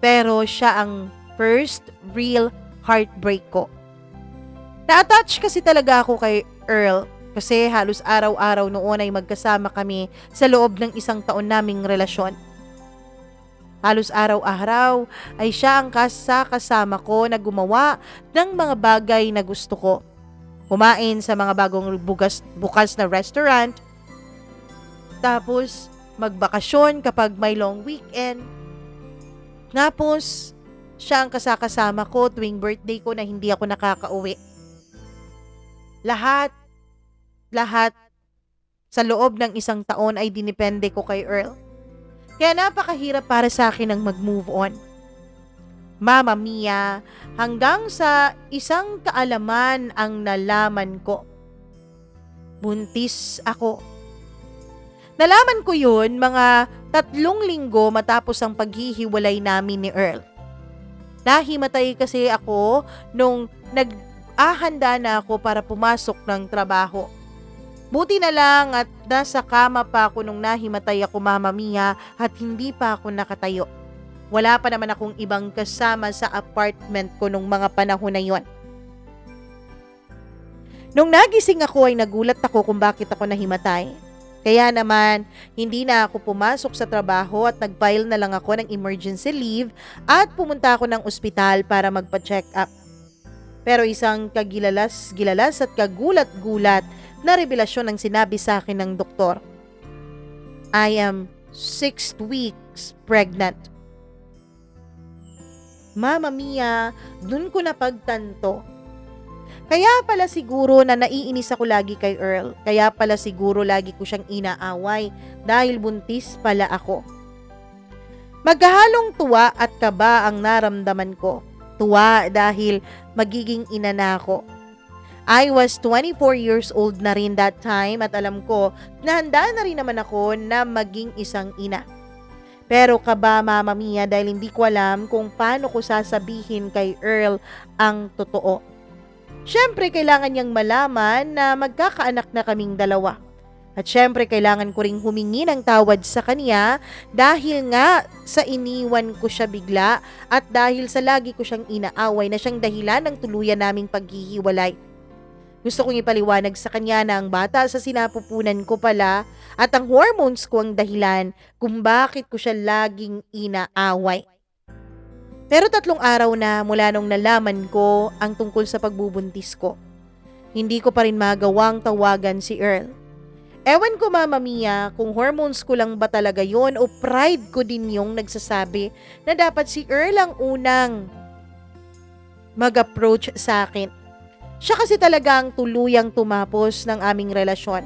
Pero siya ang first real heartbreak ko. Na-attach kasi talaga ako kay Earl kasi halos araw-araw noon ay magkasama kami sa loob ng 1 taon naming relasyon. Halos araw-araw ay siya ang kasama ko na gumawa ng mga bagay na gusto ko. Kumain sa mga bagong bukas na restaurant. Tapos magbakasyon kapag may long weekend. Tapos siya ang kasama ko tuwing birthday ko na hindi ako nakakauwi. Lahat sa loob ng 1 taon ay dinepende ko kay Earl. Kaya napakahirap para sa akin ang mag-move on. Mama Mia, hanggang sa isang kaalaman ang nalaman ko. Buntis ako. Nalaman ko yun mga 3 linggo matapos ang paghihiwalay namin ni Earl. Nahimatay kasi ako nung nag-ahanda na ako para pumasok ng trabaho. Buti na lang at nasa kama pa ako nung nahimatay ako Mama Mia at hindi pa ako nakatayo. Wala pa naman akong ibang kasama sa apartment ko nung mga panahon na yon. Nung nagising ako ay nagulat ako kung bakit ako nahimatay. Kaya naman, hindi na ako pumasok sa trabaho at nag-file na lang ako ng emergency leave at pumunta ako ng ospital para magpa-check up. Pero isang kagilalas-gilalas at kagulat-gulat na revelasyon ang sinabi sa akin ng doktor. I am 6 weeks pregnant. Mama Mia, dun ko napagtanto Kaya pala siguro na naiinis ako lagi kay Earl. Kaya pala siguro lagi ko siyang inaaway dahil buntis pala ako. Maghahalong tuwa at kaba ang naramdaman ko. Tuwa dahil magiging ina na ako. I was 24 years old na rin that time at alam ko na handa na rin naman ako na maging isang ina. Pero kaba, Mama Mia, dahil hindi ko alam kung paano ko sasabihin kay Earl ang totoo. Siyempre, kailangan niyang malaman na magkakaanak na kaming dalawa. At siyempre, kailangan ko ring humingi ng tawad sa kanya dahil nga sa iniwan ko siya bigla at dahil sa lagi ko siyang inaaway na siyang dahilan ng tuluyan naming paghihiwalay. Gusto kong ipaliwanag sa kanya na ang bata sa sinapupunan ko pala at ang hormones ko ang dahilan kung bakit ko siya laging inaaway. Pero 3 araw na mula nung nalaman ko ang tungkol sa pagbubuntis ko. Hindi ko pa rin magawang tawagan si Earl. Ewan ko, Mama Mia, kung hormones ko lang ba talaga yon o pride ko din yung nagsasabi na dapat si Earl ang unang mag-approach sa akin. Siya kasi talagang tuluyang tumapos ng aming relasyon.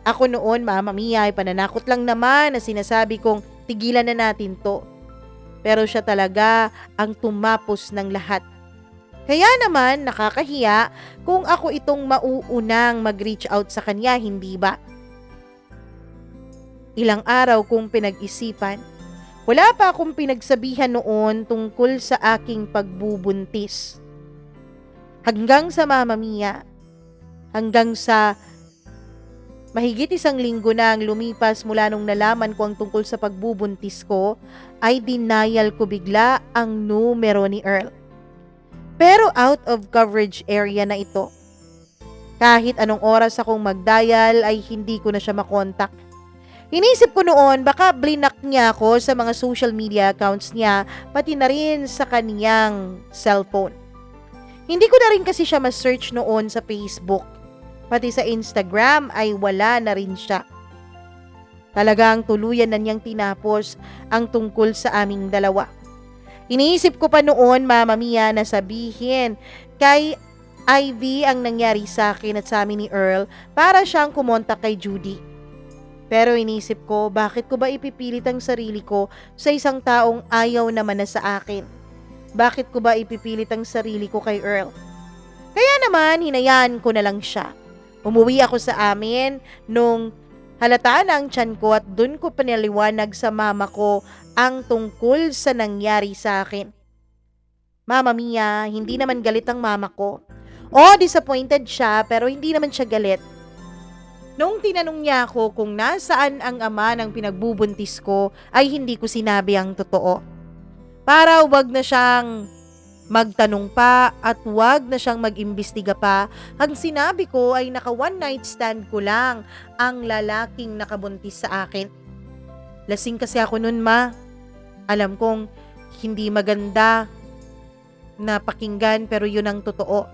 Ako noon, Mama Mia, ay pananakot lang naman na sinasabi kong tigilan na natin to. Pero siya talaga ang tumapos ng lahat. Kaya naman nakakahiya kung ako itong mauunang mag-reach out sa kanya, hindi ba? Ilang araw kong pinag-isipan. Wala pa akong pinagsabihan noon tungkol sa aking pagbubuntis. Hanggang sa, Mama Mia, hanggang sa mahigit 1 linggo na ang lumipas mula nung nalaman ko ang tungkol sa pagbubuntis ko, ay denial ko bigla ang numero ni Earl. Pero out of coverage area na ito. Kahit anong oras akong mag-dial ay hindi ko na siya makontak. Inisip ko noon baka blinak niya ako sa mga social media accounts niya pati na rin sa kaniyang cellphone. Hindi ko na rin kasi siya ma-search noon sa Facebook. Pati sa Instagram ay wala na rin siya. Talagang tuluyan na niyang tinapos ang tungkol sa aming dalawa. Iniisip ko pa noon, Mama Mia, na sabihin kay Ivy ang nangyari sa akin at sa amin ni Earl para siyang kumontak kay Judy. Pero inisip ko, bakit ko ba ipipilit ang sarili ko sa isang taong ayaw naman na sa akin? Bakit ko ba ipipilit ang sarili ko kay Earl? Kaya naman, hinayaan ko na lang siya. Umuwi ako sa amin nung halata na ang tiyan ko at dun ko pinaliwanag sa mama ko ang tungkol sa nangyari sa akin. Mama Mia, hindi naman galit ang mama ko. Disappointed siya pero hindi naman siya galit. Noong tinanong niya ako kung nasaan ang ama ng pinagbubuntis ko ay hindi ko sinabi ang totoo. Para wag na siyang magtanong pa at wag na siyang mag-imbestiga pa, ang sinabi ko ay naka one night stand ko lang ang lalaking nakabuntis sa akin. Lasing kasi ako nun, Ma. Alam kong hindi maganda na pakinggan pero yun ang totoo.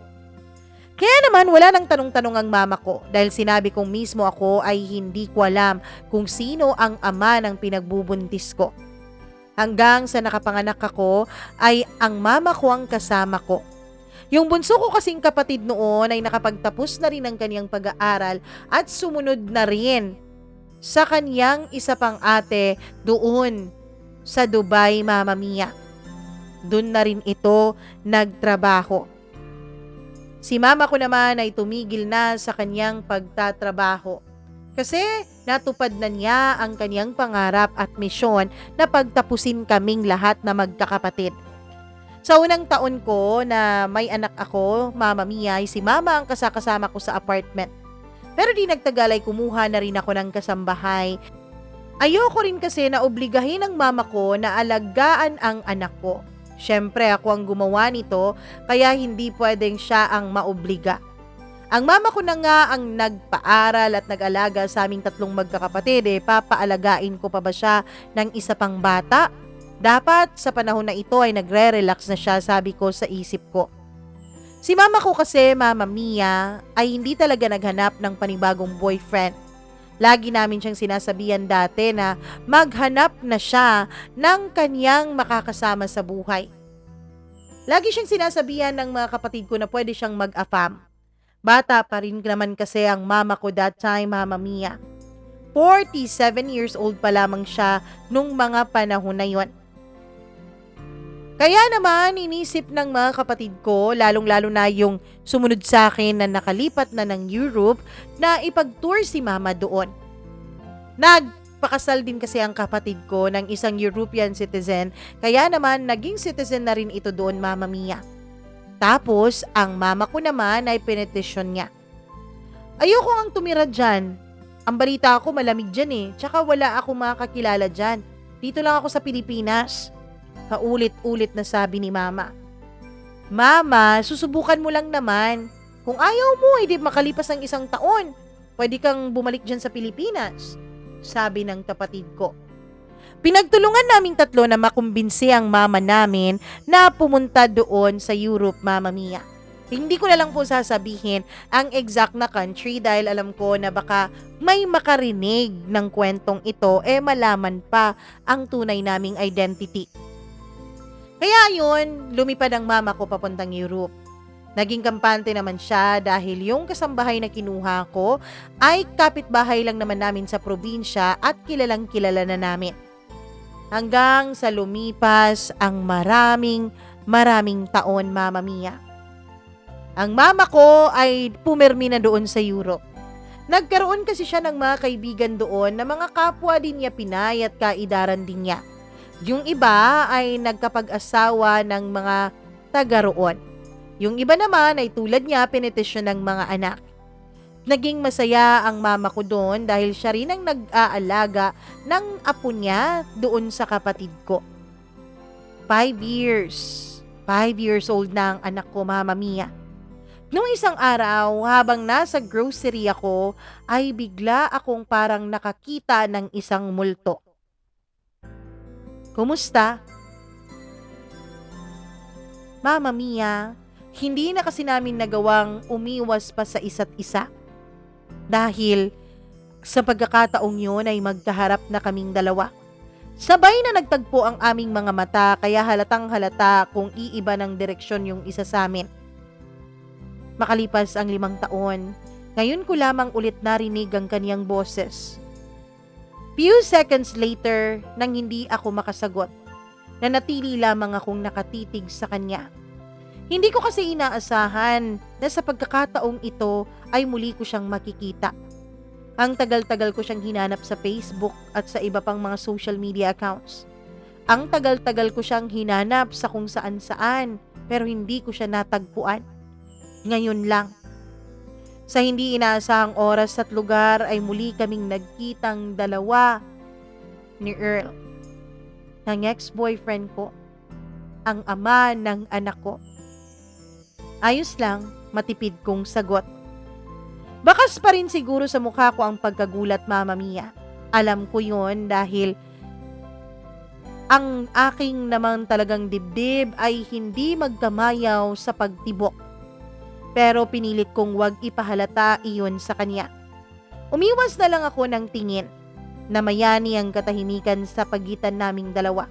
Kaya naman wala nang tanong-tanong ang mama ko dahil sinabi kong mismo ako ay hindi ko alam kung sino ang ama ng pinagbubuntis ko. Hanggang sa nakapanganak ako ay ang mama ko ang kasama ko. Yung bunso ko kasing kapatid noon ay nakapagtapos na rin ang kanyang pag-aaral at sumunod na rin sa kanyang isa pang ate doon sa Dubai, Mama Mia. Doon na rin ito nagtrabaho. Si mama ko naman ay tumigil na sa kanyang pagtatrabaho. Kasi natupad na niya ang kanyang pangarap at misyon na pagtapusin kaming lahat na magkakapatid. Sa unang taon ko na may anak ako, Mama Mia, ay si mama ang kasakasama ko sa apartment. Pero di nagtagal ay kumuha na rin ako ng kasambahay. Ayoko rin kasi na obligahin ng mama ko na alagaan ang anak ko. Siyempre ako ang gumawa nito kaya hindi pwedeng siya ang maobliga. Ang mama ko na nga ang nagpaaral at nag-alaga sa aming 3 magkakapatid. Papaalagain ko pa ba siya ng isa pang bata? Dapat sa panahon na ito ay nagre-relax na siya, sabi ko sa isip ko. Si mama ko kasi, Mama Mia, ay hindi talaga naghanap ng panibagong boyfriend. Lagi namin siyang sinasabihan dati na maghanap na siya ng kanyang makakasama sa buhay. Lagi siyang sinasabihan ng mga kapatid ko na pwede siyang mag-afam. Bata pa rin naman kasi ang mama ko that time, Mama Mia. 47 years old pa lamang siya nung mga panahon na yon. Kaya naman inisip ng mga kapatid ko, lalong-lalo na yung sumunod sa akin na nakalipat na ng Europe, na ipag-tour si mama doon. Nagpakasal din kasi ang kapatid ko ng isang European citizen, kaya naman naging citizen na rin ito doon, Mama Mia. Tapos, ang mama ko naman ay pinetisyon niya. Ayoko ang tumira dyan. Ang balita ko malamig dyan eh, tsaka wala akong makakilala dyan. Dito lang ako sa Pilipinas. Paulit-ulit na sabi ni mama. Mama, susubukan mo lang naman. Kung ayaw mo, hindi makalipas ang isang taon. Pwede kang bumalik dyan sa Pilipinas, sabi ng kapatid ko. Pinagtulungan naming tatlo na makumbinsi ang mama namin na pumunta doon sa Europe, Mama Mia. Hindi ko na lang po sasabihin ang exact na country dahil alam ko na baka may makarinig ng kwentong ito malaman pa ang tunay naming identity. Kaya yun, lumipad ang mama ko papuntang Europe. Naging kampante naman siya dahil yung kasambahay na kinuha ko ay kapitbahay lang naman namin sa probinsya at kilalang kilala na namin. Hanggang sa lumipas ang maraming taon, Mama Mia. Ang mama ko ay pumirmi na doon sa Europe. Nagkaroon kasi siya ng mga kaibigan doon na mga kapwa din niya Pinay at kaidaran din niya. Yung iba ay nagkapag-asawa ng mga taga roon. Yung iba naman ay tulad niya pinetisyon ng mga anak. Naging masaya ang mama ko doon dahil siya rin ang nag-aalaga ng apo niya doon sa kapatid ko. 5 years. 5 years old na ang anak ko, Mama Mia. Nung isang araw, habang nasa grocery ako, ay bigla akong parang nakakita ng isang multo. Kumusta? Mama Mia, hindi na kasi namin nagawang umiwas pa sa isa't isa. Dahil sa pagkakataong yun ay magkaharap na kaming dalawa. Sabay na nagtagpo ang aming mga mata kaya halatang halata kung iiba ng direksyon yung isa sa amin. Makalipas ang 5 taon, ngayon ko lamang ulit narinig ang kaniyang boses. Few seconds later, nang hindi ako makasagot, nanatili lamang akong nakatitig sa kanya. Hindi ko kasi inaasahan na sa pagkakataong ito ay muli ko siyang makikita. Ang tagal-tagal ko siyang hinanap sa Facebook at sa iba pang mga social media accounts. Ang tagal-tagal ko siyang hinanap sa kung saan-saan pero hindi ko siya natagpuan. Ngayon lang. Sa hindi inaasahang oras at lugar ay muli kaming nagkitang dalawa ni Earl, ng ex-boyfriend ko, ang ama ng anak ko. Ayos lang, matipid kong sagot. Bakas pa rin siguro sa mukha ko ang pagkagulat, Mama Mia. Alam ko yon dahil ang aking naman talagang dibdib ay hindi magkamayaw sa pagtibok. Pero pinilit kong wag ipahalata iyon sa kanya. Umiwas na lang ako ng tingin na mayani ang katahimikan sa pagitan naming dalawa.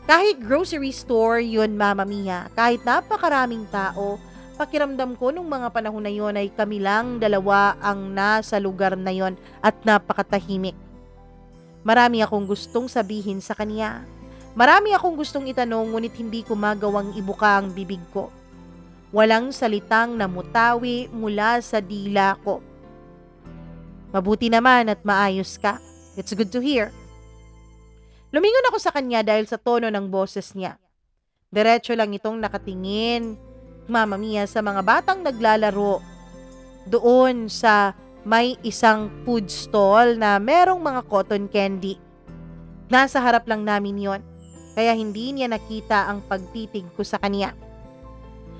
Kahit grocery store yun, Mama Mia, kahit napakaraming tao, pakiramdam ko nung mga panahon na yon ay kami lang dalawa ang nasa lugar na yon at napakatahimik. Marami akong gustong sabihin sa kanya. Marami akong gustong itanong ngunit hindi ko magawang ibuka ang bibig ko. Walang salitang namutawi mula sa dila ko. Mabuti naman at maayos ka. It's good to hear. Lumingon ako sa kanya dahil sa tono ng boses niya. Diretso lang itong nakatingin, Mama Mia, sa mga batang naglalaro doon sa may isang food stall na merong mga cotton candy. Nasa harap lang namin yon, kaya hindi niya nakita ang pagtitig ko sa kanya.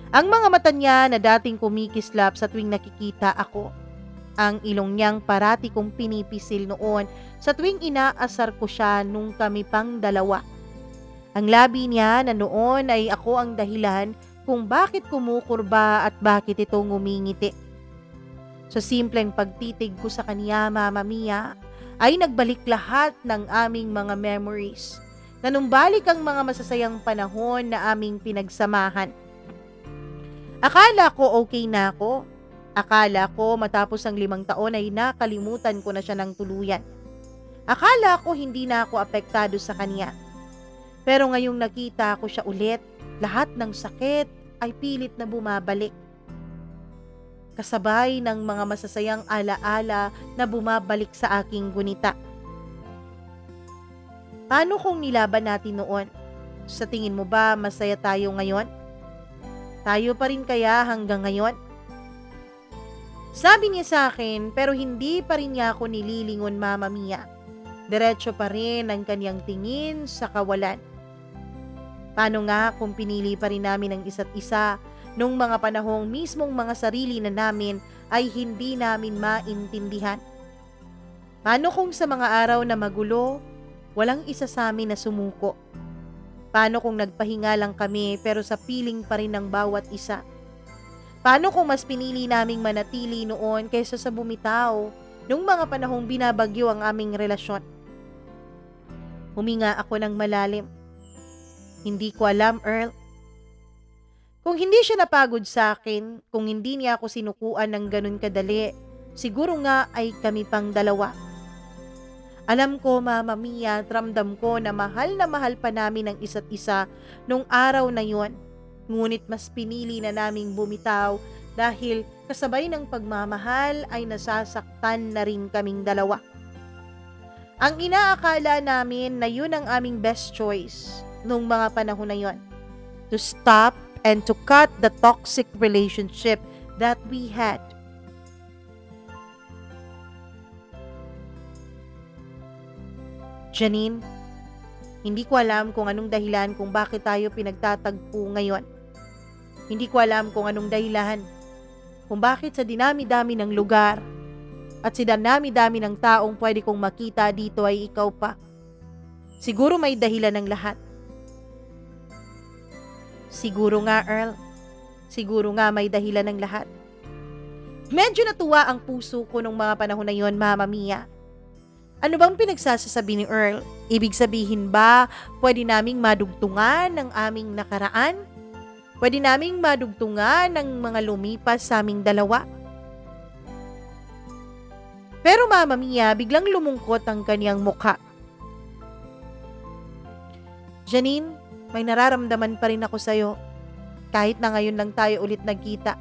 Ang mga mata niya na dating kumikislap sa tuwing nakikita ako. Ang ilong niyang parati kong pinipisil noon sa tuwing inaasar ko siya nung kami pang dalawa. Ang labi niya na noon ay ako ang dahilan kung bakit kumukurba at bakit ito ngumingiti. Sa simpleng pagtitig ko sa kanya, Mama Mia, ay nagbalik lahat ng aming mga memories. Nanumbalik ang mga masasayang panahon na aming pinagsamahan. Akala ko okay na ako. Akala ko matapos ang 5 taon ay nakalimutan ko na siya ng tuluyan. Akala ko hindi na ako apektado sa kanya. Pero ngayong nakita ko siya ulit, lahat ng sakit ay pilit na bumabalik. Kasabay ng mga masasayang alaala na bumabalik sa aking gunita. Paano kung nilaban natin noon? Sa tingin mo ba masaya tayo ngayon? Tayo pa rin kaya hanggang ngayon? Sabi niya sa akin, pero hindi pa rin niya ako nililingon, Mama Mia. Diretso pa rin ang kanyang tingin sa kawalan. Paano nga kung pinili pa rin namin ang isa't isa nung mga panahong mismong mga sarili na namin ay hindi namin maintindihan? Paano kung sa mga araw na magulo, walang isa sa amin na sumuko? Paano kung nagpahinga lang kami pero sa piling pa rin ng bawat isa? Paano kung mas pinili naming manatili noon kaysa sa bumitaw nung mga panahong binabagyo ang aming relasyon? Huminga ako ng malalim. Hindi ko alam, Earl. Kung hindi siya napagod sa akin, kung hindi niya ako sinukuan ng ganun kadali, siguro nga ay kami pang dalawa. Alam ko, Mama Mia, at ramdam ko na mahal pa namin ang isa't isa nung araw na yon. Ngunit mas pinili na naming bumitaw dahil kasabay ng pagmamahal ay nasasaktan na rin kaming dalawa. Ang inaakala namin na yun ang aming best choice nung mga panahon na yon. To stop and to cut the toxic relationship that we had. Janine, hindi ko alam kung anong dahilan kung bakit tayo pinagtatagpo ngayon. Hindi ko alam kung anong dahilan kung bakit sa dinami-dami ng lugar at sa dinami-dami ng taong pwede kong makita dito ay ikaw pa. Siguro may dahilan ng lahat. Siguro nga, Earl. Siguro nga may dahilan ng lahat. Medyo natuwa ang puso ko nung mga panahon na yon, Mama Mia. Ano bang pinagsasasabi ni Earl? Ibig sabihin ba pwede naming madugtungan ng aming nakaraan? Pwede naming madugtungan ng mga lumipas sa aming dalawa? Pero Mama Mia, biglang lumungkot ang kanyang mukha. Janine, may nararamdaman pa rin ako sa'yo. Kahit na ngayon lang tayo ulit nagkita.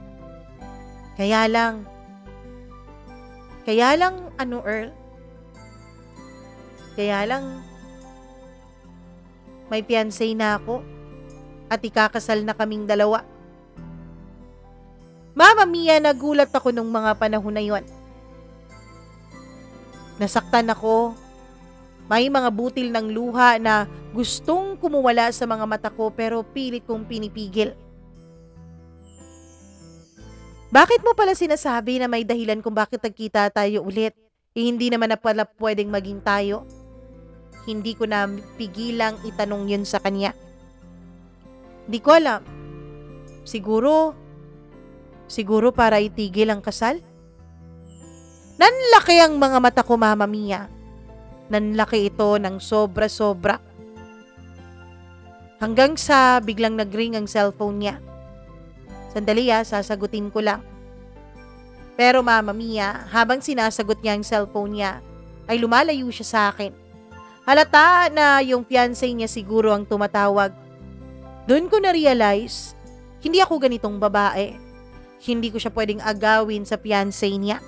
Kaya lang, ano Earl? Kaya lang, may fiancé na ako at ikakasal na kaming dalawa. Mama Mia, nagulat ako nung mga panahon na yon. Nasaktan ako. May mga butil ng luha na gustong kumuwala sa mga mata ko pero pilit kong pinipigil. Bakit mo pala sinasabi na may dahilan kung bakit nagkita tayo ulit? Hindi naman na pala pwedeng maging tayo. Hindi ko na pigilang itanong yun sa kanya. Di ko alam. Siguro para itigil ang kasal? Nanlaki ang mga mata ko, Mama Mia. Nanlaki ito ng sobra-sobra. Hanggang sa biglang nag-ring ang cellphone niya. Sandali sasagutin ko lang. Pero Mama Mia, habang sinasagot niya ang cellphone niya, ay lumalayo siya sa akin. Halata na yung fiancé niya siguro ang tumatawag. Doon ko na-realize, hindi ako ganitong babae. Hindi ko siya pwedeng agawin sa fiancé niya.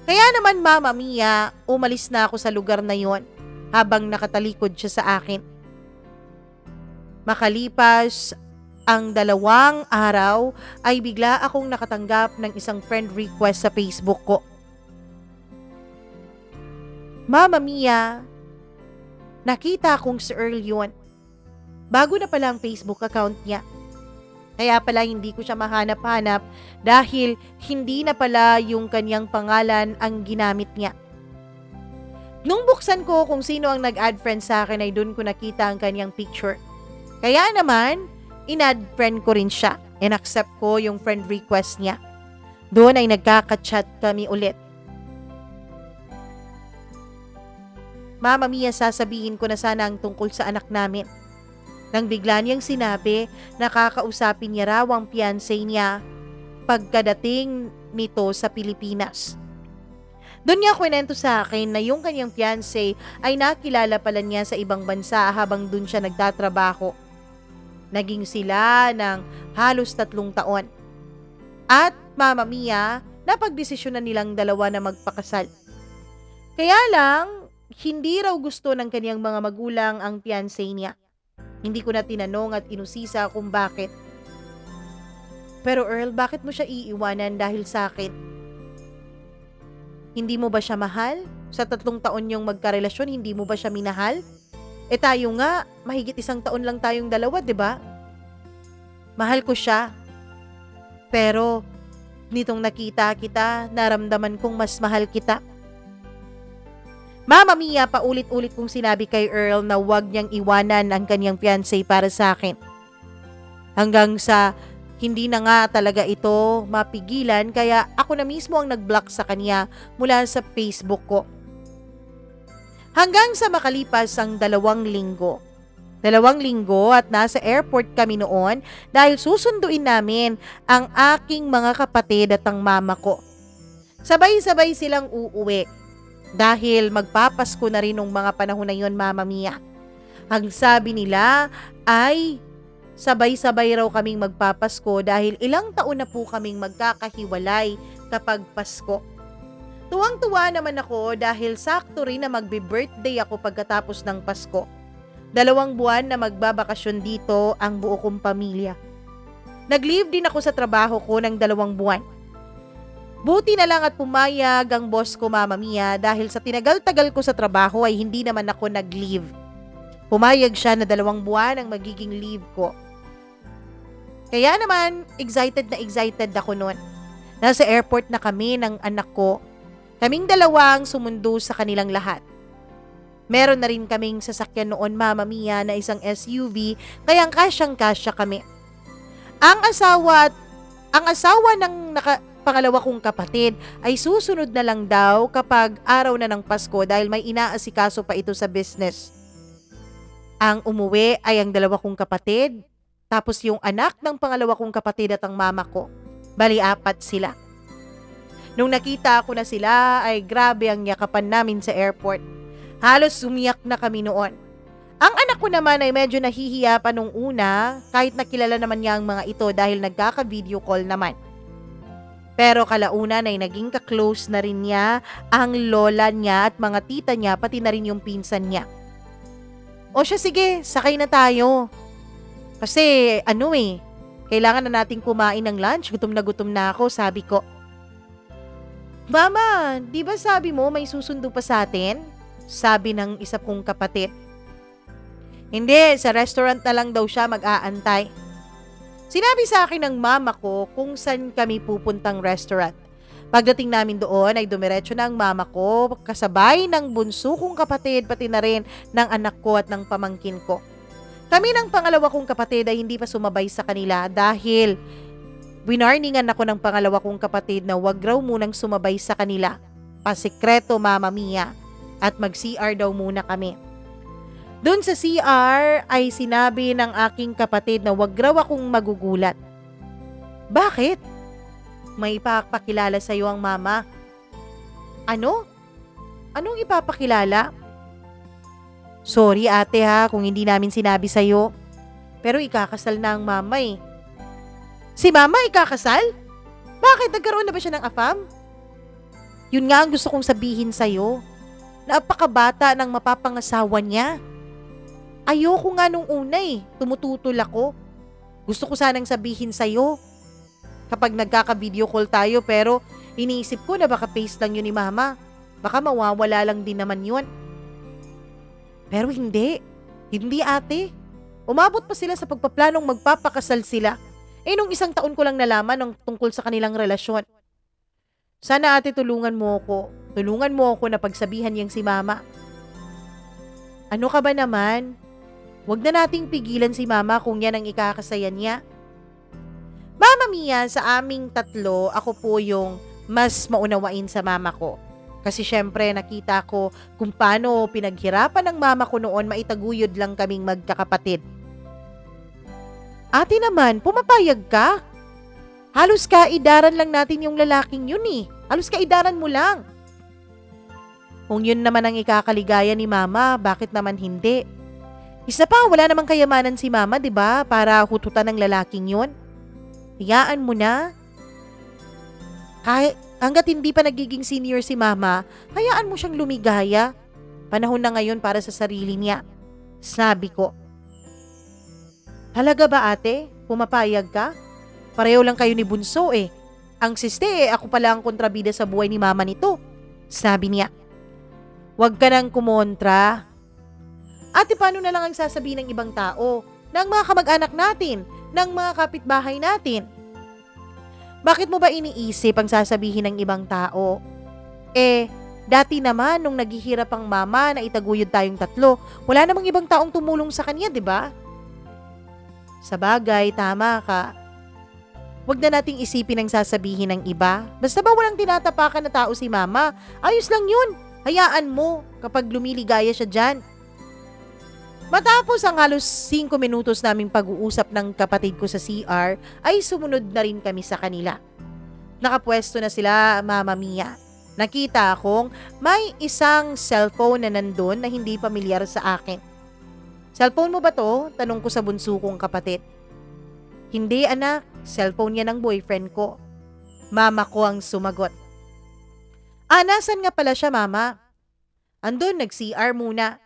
Kaya naman Mama Mia, umalis na ako sa lugar na yon habang nakatalikod siya sa akin. Makalipas ang 2 araw ay bigla akong nakatanggap ng isang friend request sa Facebook ko. Mama Mia, nakita kong si Earl yun. Bago na pala ang Facebook account niya. Kaya pala hindi ko siya mahanap-hanap dahil hindi na pala yung kanyang pangalan ang ginamit niya. Nung buksan ko kung sino ang nag-add friend sa akin ay doon ko nakita ang kanyang picture. Kaya naman, in-add friend ko rin siya. In-accept ko yung friend request niya. Doon ay nagkaka-chat kami ulit. Mama Mia, sasabihin ko na sana ang tungkol sa anak namin. Nang bigla niyang sinabi na kakausapin niya raw ang fiancé niya pagkadating nito sa Pilipinas. Doon niya kwento sa akin na yung kanyang fiancé ay nakilala pala niya sa ibang bansa habang doon siya nagtatrabaho. Naging sila ng halos 3 taon. At Mama Mia, napagdesisyonan nilang dalawa na magpakasal. Kaya lang, hindi raw gusto ng kanyang mga magulang ang fiancé niya. Hindi ko na tinanong at inusisa kung bakit. Pero Earl, bakit mo siya iiwanan dahil sa akin? Hindi mo ba siya mahal? Sa 3 taon yung magkarelasyon, hindi mo ba siya minahal? Tayo nga, mahigit 1 taon lang tayong dalawa, 'di ba? Mahal ko siya. Pero nitong nakita kita, naramdaman kong mas mahal kita. Mama Mia, paulit-ulit kong sinabi kay Earl na huwag niyang iwanan ang kanyang fiancé para sa akin. Hanggang sa hindi na nga talaga ito mapigilan, kaya ako na mismo ang nag-block sa kanya mula sa Facebook ko. Hanggang sa makalipas ang 2 linggo. 2 linggo at nasa airport kami noon dahil susunduin namin ang aking mga kapatid at ang mama ko. Sabay-sabay silang uuwi dahil magpapasko na rin nung mga panahon na yon, Mama Mia. Ang sabi nila ay sabay-sabay raw kaming magpapasko dahil ilang taon na po kaming magkakahiwalay kapag Pasko. Tuwang-tuwa naman ako dahil sakto rin na magbe-birthday ako pagkatapos ng Pasko. 2 buwan na magbabakasyon dito ang buo kong pamilya. Nag-leave din ako sa trabaho ko ng 2 buwan. Buti na lang at pumayag ang boss ko, Mama Mia, dahil sa tinagal-tagal ko sa trabaho ay hindi naman ako nag-leave. Pumayag siya na 2 buwan ang magiging leave ko. Kaya naman, excited na excited ako noon. Nasa airport na kami ng anak ko. Kaming 2 ang sumundo sa kanilang lahat. Meron na rin kaming sasakyan noon, Mama Mia, na isang SUV, kaya kasyang-kasya kami. Ang asawa ng pangalawa kong kapatid ay susunod na lang daw kapag araw na ng Pasko dahil may inaasikaso pa ito sa business. Ang umuwi ay ang 2 kong kapatid, tapos yung anak ng pangalawa kong kapatid at ang mama ko. Bali 4 sila. Nung nakita ko na sila ay grabe ang yakapan namin sa airport. Halos umiyak na kami noon. Ang anak ko naman ay medyo nahihiya pa nung una kahit nakilala naman niya ang mga ito dahil nagkaka-video call naman. Pero kalaunan ay naging ka-close na rin niya ang lola niya at mga tita niya pati na rin yung pinsan niya. O siya, sige, sakay na tayo. Kasi kailangan na nating kumain ng lunch. Gutom na ako, sabi ko. Mama, di ba sabi mo may susundo pa sa atin? Sabi ng isa kong kapatid. Hindi, sa restaurant na lang daw siya mag-aantay. Sinabi sa akin ng mama ko kung saan kami pupuntang restaurant. Pagdating namin doon ay dumiretso na ang mama ko kasabay ng bunso kong kapatid pati na rin ng anak ko at ng pamangkin ko. Kami ng pangalawa kong kapatid ay hindi pa sumabay sa kanila dahil winarningan ako ng pangalawa kong kapatid na wag raw munang sumabay sa kanila. Pasikreto, Mama Mia, at mag-CR daw muna kami. Doon sa CR ay sinabi ng aking kapatid na wag raw akong magugulat. Bakit? May ipapakilala sa iyo ang mama. Ano? Anong ipapakilala? Sorry ate ha kung hindi namin sinabi sa iyo. Pero ikakasal na ang mama eh. Si mama ikakasal? Bakit? Nagkaroon na ba siya ng afam? Yun nga ang gusto kong sabihin sa iyo. Napakabata ng mapapangasawa niya. Ayoko nga nung una eh. Tumututol ako. Gusto ko sanang sabihin sa'yo. Kapag nagkaka-video call tayo pero iniisip ko na baka face lang yun ni mama. Baka mawawala lang din naman yun. Pero hindi. Hindi ate. Umabot pa sila sa pagpaplanong magpapakasal sila. Nung 1 taon ko lang nalaman ng tungkol sa kanilang relasyon. Sana ate tulungan mo ako. Tulungan mo ako na pagsabihan niyang si mama. Ano ka ba naman? Huwag na nating pigilan si mama kung yan ang ikakasaya niya. Mama Mia, sa aming 3, ako po yung mas maunawain sa mama ko. Kasi syempre nakita ko kung paano pinaghirapan ng mama ko noon maitaguyod lang kaming magkakapatid. Ate naman, pumapayag ka? Halos kaidaran lang natin yung lalaking yun eh. Halos kaidaran mo lang. Kung yun naman ang ikakaligaya ni mama, bakit naman hindi? Isa pa, wala namang kayamanan si mama, di ba? Para hututan ng lalaking yun. Hayaan mo na. Kahit hanggat hindi pa nagiging senior si mama, hayaan mo siyang lumigaya. Panahon na ngayon para sa sarili niya. Sabi ko. Halaga ba ate? Pumapayag ka? Pareho lang kayo ni Bunso eh. Ang siste ako pala ang kontrabida sa buhay ni mama nito. Sabi niya. Huwag ka nang kumontra. Ate, paano na lang ang sasabihin ng ibang tao? Ng mga kamag-anak natin? Ng mga kapitbahay natin? Bakit mo ba iniisip ang sasabihin ng ibang tao? Dati naman nung naghihirap ang mama na itaguyod tayong tatlo, wala namang ibang taong tumulong sa kanya, di ba? Sa bagay, tama ka. Huwag na nating isipin ang sasabihin ng iba. Basta ba walang tinatapakan na tao si mama? Ayos lang yun. Hayaan mo kapag lumiligaya siya dyan. Matapos ang halos 5 minutos naming pag-uusap ng kapatid ko sa CR, ay sumunod na rin kami sa kanila. Nakapwesto na sila, Mama Mia. Nakita akong may isang cellphone na nandun na hindi pamilyar sa akin. Cellphone mo ba to? Tanong ko sa bunso kong kapatid. Hindi anak, cellphone yan ng boyfriend ko. Mama ko ang sumagot. Nasan nga pala siya mama? Andun, nag-CR muna.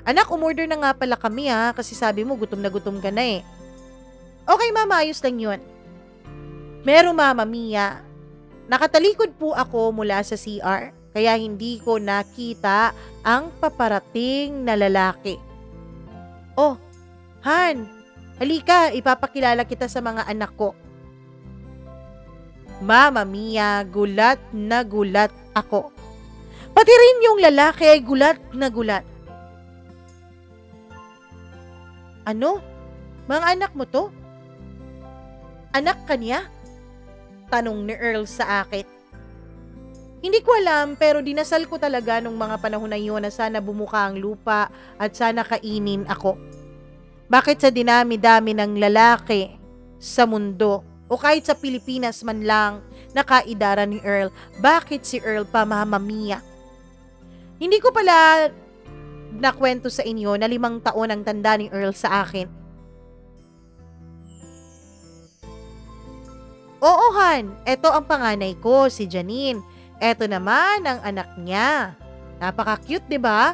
Anak, umorder na nga pala kami kasi sabi mo gutom na gutom ka na eh. Okay mama, ayos lang yun. Mero Mama Mia, nakatalikod po ako mula sa CR, kaya hindi ko nakita ang paparating na lalaki. Oh, Han, halika, ipapakilala kita sa mga anak ko. Mama Mia, gulat na gulat ako. Pati rin yung lalaki ay gulat na gulat. Ano? Mga anak mo to? Anak ka niya? Tanong ni Earl sa akin. Hindi ko alam pero dinasal ko talaga nung mga panahon na yun na sana bumuka ang lupa at sana kainin ako. Bakit sa dinami-dami ng lalaki sa mundo o kahit sa Pilipinas man lang nakaidara ni Earl, bakit si Earl pa Mama Mia? Hindi ko pala nakwento sa inyo na 5 taon ang tanda ni Earl sa akin. Oo Han, eto ang panganay ko, si Janine. Eto naman ang anak niya. Napaka-cute, di ba?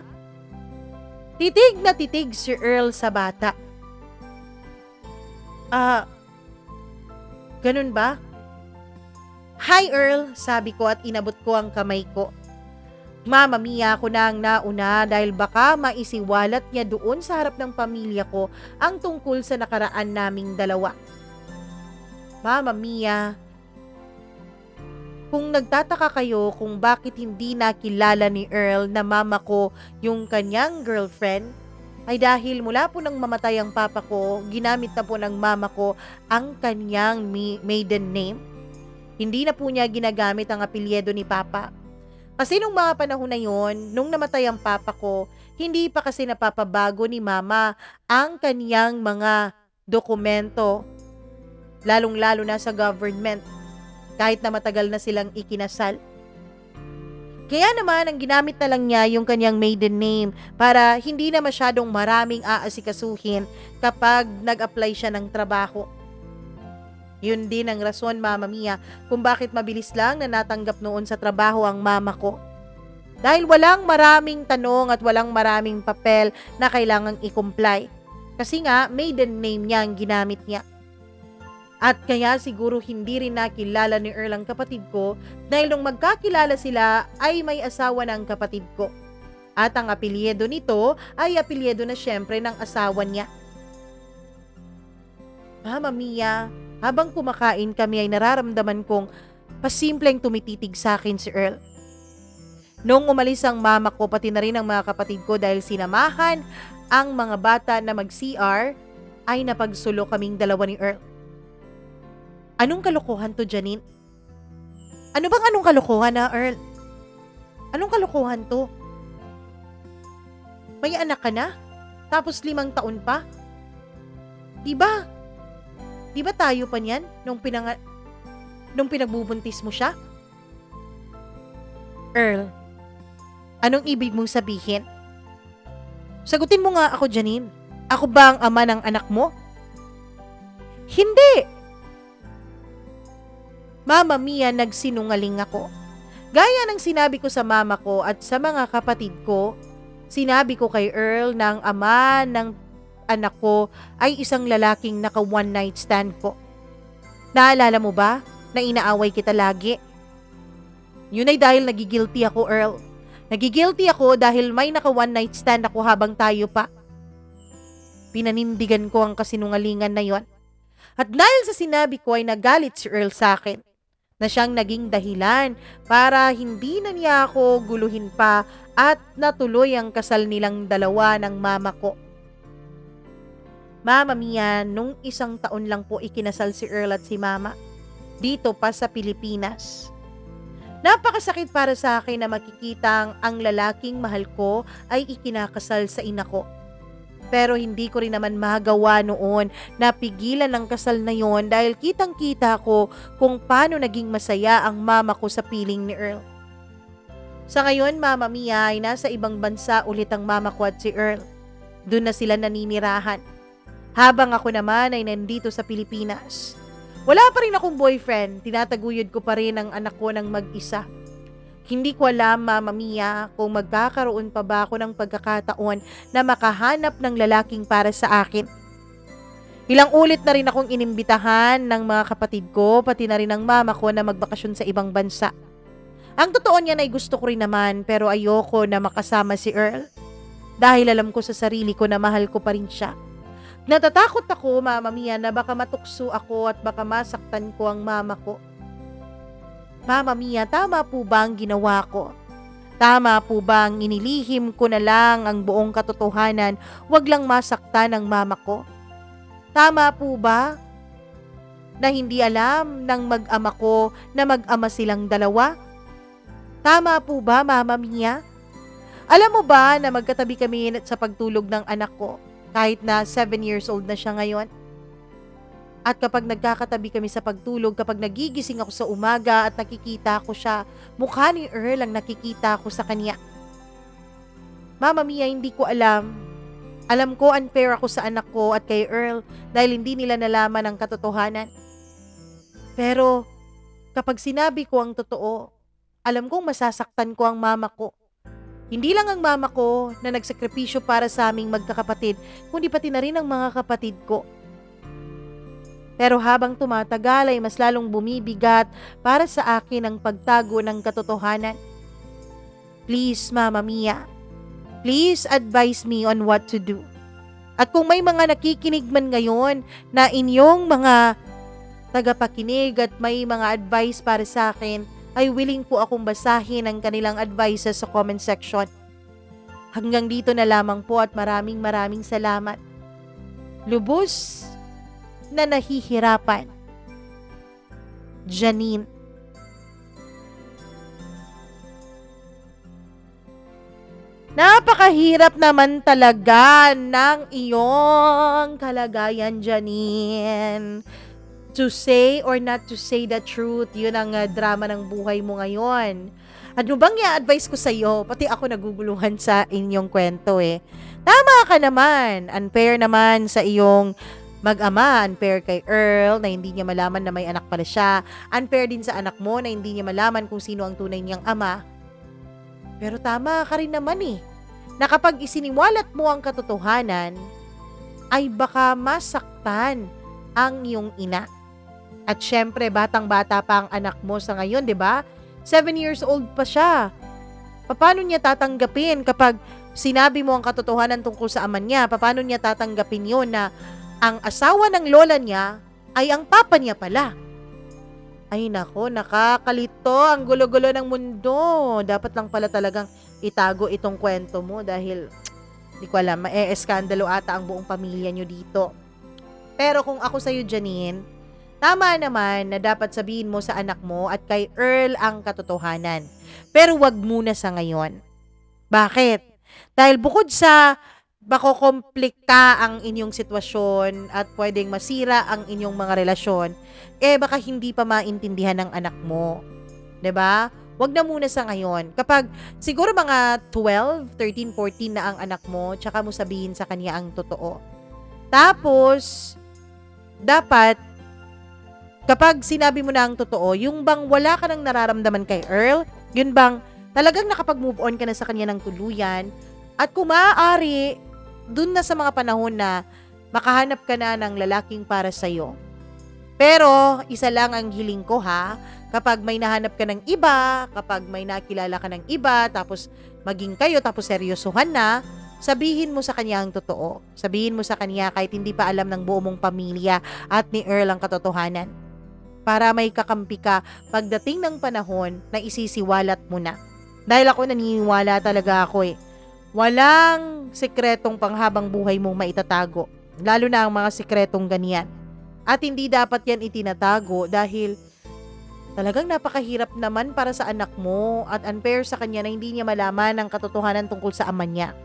Titig na titig si Earl sa bata. Ganun ba? Hi Earl, sabi ko at inabot ko ang kamay ko. Mama Mia, ako na ang nauna dahil baka maisiwalat niya doon sa harap ng pamilya ko ang tungkol sa nakaraan naming dalawa. Mama Mia, kung nagtataka kayo kung bakit hindi nakilala ni Earl na mama ko yung kanyang girlfriend, ay dahil mula po nang mamatay ang papa ko, ginamit na po ng mama ko ang kanyang maiden name. Hindi na po niya ginagamit ang apelyido ni papa. Kasi nung mga panahon na yon, nung namatay ang papa ko, hindi pa kasi napapabago ni mama ang kanyang mga dokumento, lalong-lalo na sa government, kahit na matagal na silang ikinasal. Kaya naman, ang ginamit na lang niya yung kanyang maiden name para hindi na masyadong maraming aasikasuhin kapag nag-apply siya ng trabaho. Yun din ang rason, Mama Mia, kung bakit mabilis lang na natanggap noon sa trabaho ang mama ko. Dahil walang maraming tanong at walang maraming papel na kailangang i-comply. Kasi nga, maiden name niya ang ginamit niya. At kaya siguro hindi rin nakilala ni Earl ang kapatid ko dahil nung magkakilala sila ay may asawa na ang kapatid ko. At ang apelyido nito ay apelyido na syempre ng asawa niya. Mama Mia, habang kumakain kami ay nararamdaman kong pasimpleng tumititig sa akin si Earl. Nung umalis ang mama ko pati na rin ang mga kapatid ko dahil sinamahan ang mga bata na mag-CR ay napagsulo kaming dalawa ni Earl. Anong kalokohan to, Janine? Ano bang anong kalokohan na, Earl? Anong kalokohan to? May anak ka na? Tapos 5 taon pa? Diba tayo pa niyan nung nung pinagbubuntis mo siya? Earl, anong ibig mong sabihin? Sagutin mo nga ako, Janine. Ako ba ang ama ng anak mo? Hindi! Mama Mia, nagsinungaling ako. Gaya ng sinabi ko sa mama ko at sa mga kapatid ko, sinabi ko kay Earl na ang ama ng anak ko ay isang lalaking naka one night stand ko. Naalala mo ba na inaaway kita lagi? Yun ay dahil nagigilty ako, Earl. Nagigilty ako dahil may naka one night stand ako habang tayo pa. Pinanindigan ko ang kasinungalingan na yon. At dahil sa sinabi ko ay nagalit si Earl sa akin, na siyang naging dahilan para hindi na niya ako guluhin pa at natuloy ang kasal nilang dalawa ng mama ko. Mama Mia, nung 1 taon lang po ikinasal si Earl at si mama, dito pa sa Pilipinas. Napakasakit para sa akin na makikitang ang lalaking mahal ko ay ikinakasal sa ina ko. Pero hindi ko rin naman magawa noon na pigilan ang kasal na yon dahil kitang-kita ko kung paano naging masaya ang mama ko sa piling ni Earl. Sa ngayon, Mama Mia, ay nasa ibang bansa ulit ang mama ko at si Earl. Doon na sila naninirahan. Habang ako naman ay nandito sa Pilipinas. Wala pa rin akong boyfriend, tinataguyod ko pa rin ang anak ko ng mag-isa. Hindi ko alam, Mama Mia, kung magkakaroon pa ba ako ng pagkakataon na makahanap ng lalaking para sa akin. Ilang ulit na rin akong inimbitahan ng mga kapatid ko, pati na rin ng mama ko na magbakasyon sa ibang bansa. Ang totoo niyan ay gusto ko rin naman, pero ayoko na makasama si Earl. Dahil alam ko sa sarili ko na mahal ko pa rin siya. Natatakot ako, Mama Mia, na baka matukso ako at baka masaktan ko ang mama ko. Mama Mia, tama po ba ang ginawa ko? Tama po ba ang inilihim ko na lang ang buong katotohanan, wag lang masaktan ang mama ko? Tama po ba na hindi alam ng mag-ama ko na mag-ama silang dalawa? Tama po ba, Mama Mia? Alam mo ba na magkatabi kami sa pagtulog ng anak ko kahit na 7 years old na siya ngayon? At kapag nagkakatabi kami sa pagtulog, kapag nagigising ako sa umaga at nakikita ko siya, mukha ni Earl ang nakikita ko sa kanya. Mama Mia, hindi ko alam. Alam ko unfair ako sa anak ko at kay Earl dahil hindi nila nalaman ang katotohanan. Pero kapag sinabi ko ang totoo, alam kong masasaktan ko ang mama ko. Hindi lang ang mama ko na nagsakripisyo para sa aming magkakapatid, kundi pati na rin ang mga kapatid ko. Pero habang tumatagal ay mas lalong bumibigat para sa akin ang pagtago ng katotohanan. Please, Mama Mia, please advise me on what to do. At kung may mga nakikinig man ngayon na inyong mga tagapakinig at may mga advice para sa akin, ay willing po akong basahin ang kanilang advices sa comment section. Hanggang dito na lamang po at maraming salamat. Lubos na nahihirapan. Janine. Napakahirap naman talaga ng iyong kalagayan, Janine. To say or not to say the truth, yun ang drama ng buhay mo ngayon. Ano bang i-advise ko sa iyo? Pati ako naguguluhan sa inyong kwento eh. Tama ka naman. Unfair naman sa iyong mag-ama, unfair kay Earl na hindi niya malaman na may anak pala siya. Unfair din sa anak mo na hindi niya malaman kung sino ang tunay niyang ama. Pero tama ka rin naman eh, na kapag isiniwalat mo ang katotohanan, ay baka masaktan ang iyong ina. At syempre, batang-bata pa ang anak mo sa ngayon, di ba? 7 years old pa siya. Paano niya tatanggapin kapag sinabi mo ang katotohanan tungkol sa ama niya? Paano niya tatanggapin yun na ang asawa ng lola niya ay ang papa niya pala? Ay nako, nakakalito, ang gulo-gulo ng mundo. Dapat lang pala talagang itago itong kwento mo dahil di ko alam, mae-eskandalo ata ang buong pamilya nyo dito. Pero kung ako sa'yo, Janine, tama naman na dapat sabihin mo sa anak mo at kay Earl ang katotohanan. Pero wag muna sa ngayon. Bakit? Dahil bukod sa makokomplika ang inyong sitwasyon at pwedeng masira ang inyong mga relasyon, baka hindi pa maintindihan ng anak mo. 'Di ba? Wag na muna sa ngayon. Kapag siguro mga 12, 13, 14 na ang anak mo, tsaka mo sabihin sa kanya ang totoo. Tapos, dapat, kapag sinabi mo na ang totoo, yung bang wala ka nang nararamdaman kay Earl, yun bang talagang nakapag-move on ka na sa kanya ng tuluyan, at kung maaari, dun na sa mga panahon na makahanap ka na ng lalaking para sa'yo. Pero, isa lang ang hiling ko ha, kapag may nahanap ka ng iba, kapag may nakilala ka ng iba, tapos maging kayo, tapos seryosohan na, sabihin mo sa kanya ang totoo. Sabihin mo sa kanya kahit hindi pa alam ng buo mong pamilya at ni Earl ang katotohanan. Para may kakampi ka pagdating ng panahon na isisiwalat mo na. Dahil ako naniniwala talaga ako walang sekretong panghabang buhay mong maitatago. Lalo na ang mga sekretong ganyan. At hindi dapat yan itinatago dahil talagang napakahirap naman para sa anak mo at unfair sa kanya na hindi niya malaman ang katotohanan tungkol sa ama niya.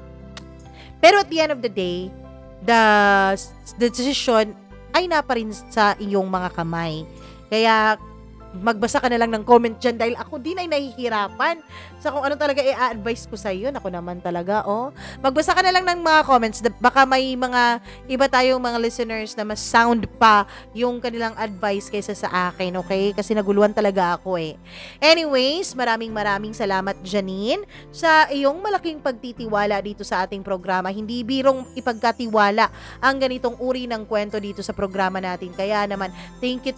Pero at the end of the day, the decision ay napa rin sa iyong mga kamay. Kaya magbasa ka na lang ng comment dyan dahil ako din ay nahihirapan sa kung ano talaga i-advise ko sa iyo. Ako naman talaga, Magbasa ka na lang ng mga comments. Baka may mga iba tayong mga listeners na mas sound pa yung kanilang advice kaysa sa akin, okay? Kasi naguluhan talaga ako Anyways, maraming salamat, Janine, sa iyong malaking pagtitiwala dito sa ating programa. Hindi birong ipagkatiwala ang ganitong uri ng kwento dito sa programa natin. Kaya naman, thank you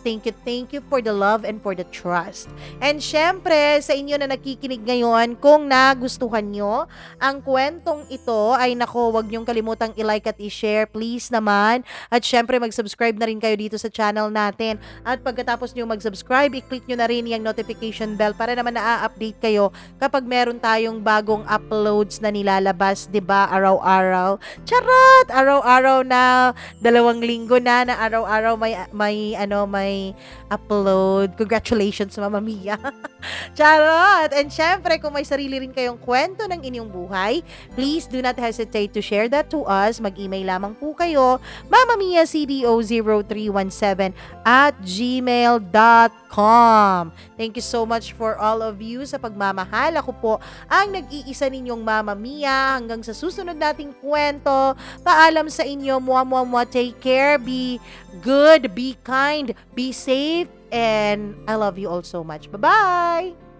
for the love and for the trust. And syempre, sa inyo na nakikinig ngayon, kung nagustuhan nyo ang kwentong ito, ay nako, wag nyong kalimutang i-like at i-share, please naman. At syempre, mag-subscribe na rin kayo dito sa channel natin. At pagkatapos nyo mag-subscribe, i-click nyo na rin yung notification bell para naman na-update kayo kapag meron tayong bagong uploads na nilalabas, 'di ba? Araw-araw. Charot! Araw-araw na, 2 linggo na araw-araw may upload. Congratulations, Mama Mia. Charot! And syempre, kung may sarili rin kayong kwento ng inyong buhay, please do not hesitate to share that to us. Mag-email lamang po kayo, mamamiacdo0317@gmail.com. Thank you so much for all of you sa pagmamahal. Ako po ang nag-iisa ninyong Mama Mia. Hanggang sa susunod nating kwento, paalam sa inyo. Take care. Be good. Be kind. Be safe. And I love you all so much. Bye-bye!